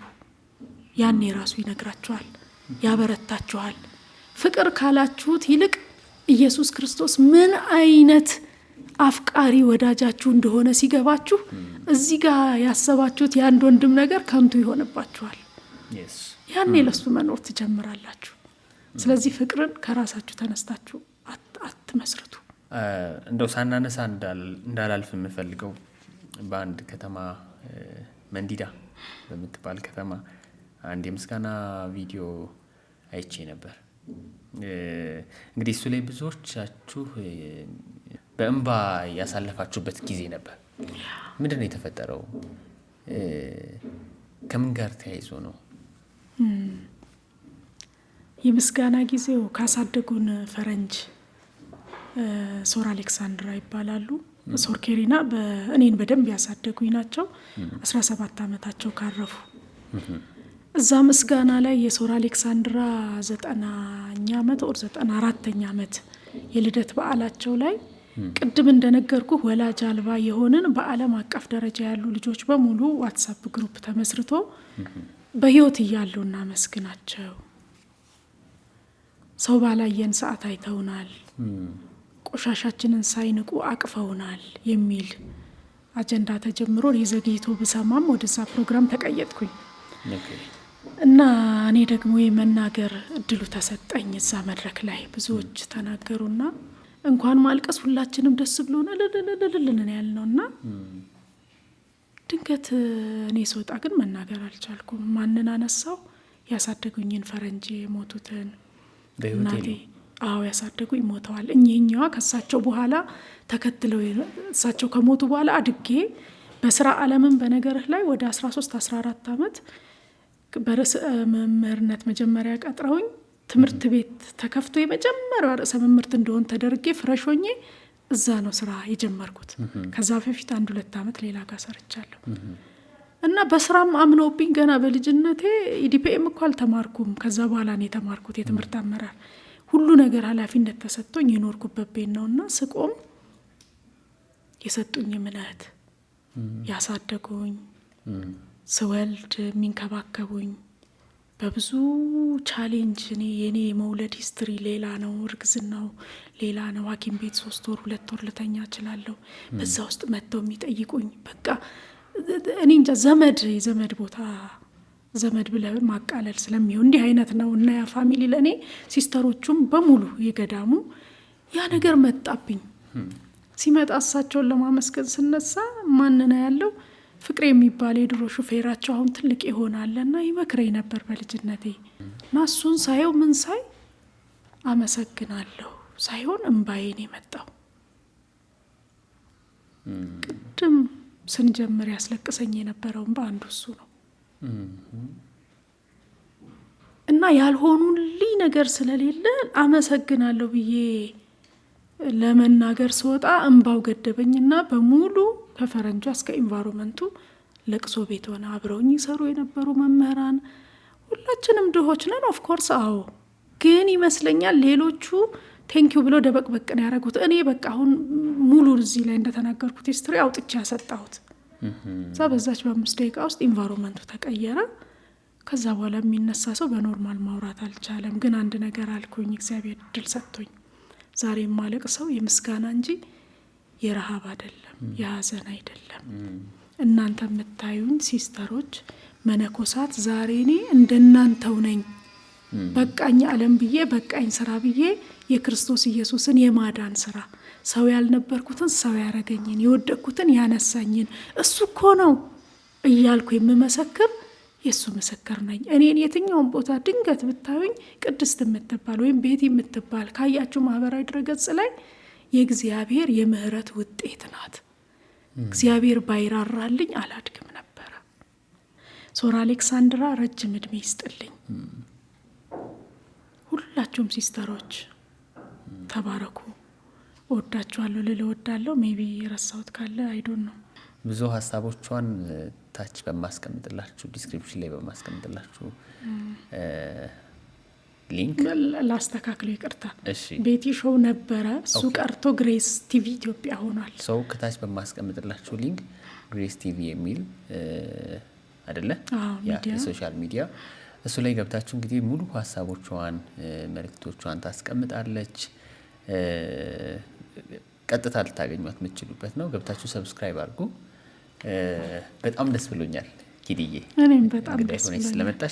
ያኔ ራሱ ይነግራችኋል፣ ያበረታችኋል። ፍቅር ካላችሁት ይልቅ ኢየሱስ ክርስቶስ ምን አይነት አፍቃሪ ወዳጃችሁ እንደሆነ ሲገባችሁ እዚህ ጋር ያሰባችሁት የአንድ ወንድም ነገር ከንቱ ይሆንባችኋል። ያኔ ለሱ መኖር ትጀምራላችሁ። ስለዚህ ፍቅርን ከራሳችሁ ተነስታችሁ አትመስርቱ። እንደው ሳናነሳ እንዳላልፍ የምፈልገው በአንድ ከተማ መንዲዳ በምትባል ከተማ አንድ የምስጋና ቪዲዮ አይቼ ነበር። እንግዲህ እሱ ላይ ብዙዎቻችሁ በእንባ ያሳለፋችሁበት ጊዜ ነበር። ምንድን ነው የተፈጠረው? ከምን ጋር ተያይዞ ነው? የምስጋና ጊዜው ካሳደጉን ፈረንጅ ሶር አሌክሳንድራ ይባላሉ። ሶር ኬሪና እኔን በደንብ ያሳደጉኝ ናቸው። 17 ዓመታቸው ካረፉ እዛ ምስጋና ላይ የሶር አሌክሳንድራ 90ኛ ዓመት ወር 94ኛ ዓመት የልደት በዓላቸው ላይ ቅድም እንደነገርኩ ወላጅ አልባ የሆንን በዓለም አቀፍ ደረጃ ያሉ ልጆች በሙሉ ዋትስአፕ ግሩፕ ተመስርቶ በህይወት እያሉ እናመስግናቸው፣ ሰው ባላየን ሰዓት አይተውናል፣ ቆሻሻችንን ሳይንቁ አቅፈውናል የሚል አጀንዳ ተጀምሮ የዘግይቶ ብሰማም ወደዛ ፕሮግራም ተቀየጥኩኝ እና እኔ ደግሞ የመናገር እድሉ ተሰጠኝ። እዛ መድረክ ላይ ብዙዎች ተናገሩና እንኳን ማልቀስ ሁላችንም ደስ ብሎናል ለለለለለ ያልነውና ድንገት እኔ ስወጣ ግን መናገር አልቻልኩም። ማንን አነሳው? ያሳደጉኝን ፈረንጅ የሞቱትን እናቴ ያሳደጉኝ ሞተዋል። እኚህኛዋ ከሳቸው በኋላ ተከትለው እሳቸው ከሞቱ በኋላ አድጌ በስራ ዓለምን በነገርህ ላይ ወደ 13-14 ዓመት በርዕሰ መምህርነት መጀመሪያ ቀጥረውኝ ትምህርት ቤት ተከፍቶ የመጀመሪያው ርዕሰ መምህርት እንደሆን ተደርጌ ፍረሽ ሆኜ እዛ ነው ስራ የጀመርኩት። ከዛ በፊት 1-2 ዓመት ሌላ ጋር ሰርቻለሁ እና በስራም አምነውብኝ ገና በልጅነቴ ኢዲፒኤም እኮ አልተማርኩም። ከዛ በኋላ ነው የተማርኩት የትምህርት አመራር። ሁሉ ነገር ኃላፊነት ተሰጥቶኝ የኖርኩበት ቤት ነውና ስቆም የሰጡኝ እምነት ያሳደጉኝ ስወልድ የሚንከባከቡኝ በብዙ ቻሌንጅ የኔ የመውለድ ሂስትሪ ሌላ ነው፣ እርግዝናው ሌላ ነው። ሐኪም ቤት 3 ወር 2 ወር ልተኛ እችላለሁ። በዛ ውስጥ መጥተው የሚጠይቁኝ በቃ እኔ እንጃ የዘመድ ቦታ ዘመድ ብለህ ማቃለል ስለሚሆን እንዲህ አይነት ነው እና ያ ፋሚሊ ለእኔ ሲስተሮቹም በሙሉ የገዳሙ ያ ነገር መጣብኝ። ሲመጣ እሳቸውን ለማመስገን ስነሳ ማንና ያለው ፍቅሬ የሚባል የድሮ ሹፌራቸው አሁን ትልቅ ይሆናልና ይመክረኝ ነበር በልጅነቴ እና እሱን ሳየው ምን ሳይ አመሰግናለሁ ሳይሆን እምባዬን የመጣው ቅድም ስንጀምር ያስለቅሰኝ የነበረውን በአንዱ እሱ ነው እና ያልሆኑልኝ ነገር ስለሌለ አመሰግናለሁ ብዬ ለመናገር ስወጣ እንባው ገደበኝና በሙሉ ከፈረንጇ እስከ ኢንቫይሮንመንቱ ለቅሶ ቤት ሆነ። አብረውኝ ይሰሩ የነበሩ መምህራን ሁላችንም ድሆች ነን ኦፍ ኮርስ ግን ይመስለኛል ሌሎቹ ቴንኪው ብሎ ደበቅበቅ ነው ያደረጉት። እኔ በቃ አሁን ሙሉ እዚህ ላይ እንደተናገርኩት ሂስትሪ አውጥቼ ያሰጣሁት እዛ በዛች በ5 ደቂቃ ውስጥ ኢንቫይሮንመንቱ ተቀየረ። ከዛ በኋላ የሚነሳ ሰው በኖርማል ማውራት አልቻለም። ግን አንድ ነገር አልኩኝ፣ እግዚአብሔር እድል ሰጥቶኝ ዛሬ ማለቅ ሰው የምስጋና እንጂ የረሃብ አይደለም፣ የሀዘን አይደለም። እናንተ የምታዩኝ ሲስተሮች መነኮሳት ዛሬ እኔ እንደናንተው ነኝ። በቃኝ ዓለም ብዬ በቃኝ ስራ ብዬ የክርስቶስ ኢየሱስን የማዳን ስራ ሰው ያልነበርኩትን ሰው ያረገኝን የወደቅኩትን ያነሳኝን እሱ እኮ ነው እያልኩ የምመሰክር የእሱ ምስክር ነኝ። እኔን የትኛውን ቦታ ድንገት ብታዩኝ ቅድስት የምትባል ወይም ቤቲ የምትባል ካያችሁ ማህበራዊ ድረገጽ ላይ የእግዚአብሔር የምህረት ውጤት ናት። እግዚአብሔር ባይራራልኝ አላድግም ነበረ። ሶራ አሌክሳንድራ ረጅም እድሜ ይስጥልኝ። ሁላችሁም ሲስተሮች ተባረኩ። እወዳችኋለሁ ልል እወዳለሁ። ሜቢ የረሳሁት ካለ አይዶን ነው። ብዙ ሀሳቦቿን ታች በማስቀምጥላችሁ ዲስክሪፕሽን ላይ በማስቀምጥላችሁ ሊንክ ላስተካክለው። ይቅርታ እሺ፣ ቤቲ ሾው ነበረ እሱ ቀርቶ ግሬስ ቲቪ ኢትዮጵያ ሆኗል። ሰው ከታች በማስቀምጥላችሁ ሊንክ ግሬስ ቲቪ የሚል አይደለ የሶሻል ሚዲያ እሱ ላይ ገብታችሁ እንግዲህ ሙሉ ሀሳቦቿን መልእክቶቿን ታስቀምጣለች። ቀጥታ ልታገኟት የምትችሉበት ነው። ገብታችሁ ሰብስክራይብ አድርጉ። በጣም ደስ ብሎኛል ኪድዬ፣ እኔም በጣም ደስ ብሎኛል ስለመጣሽ።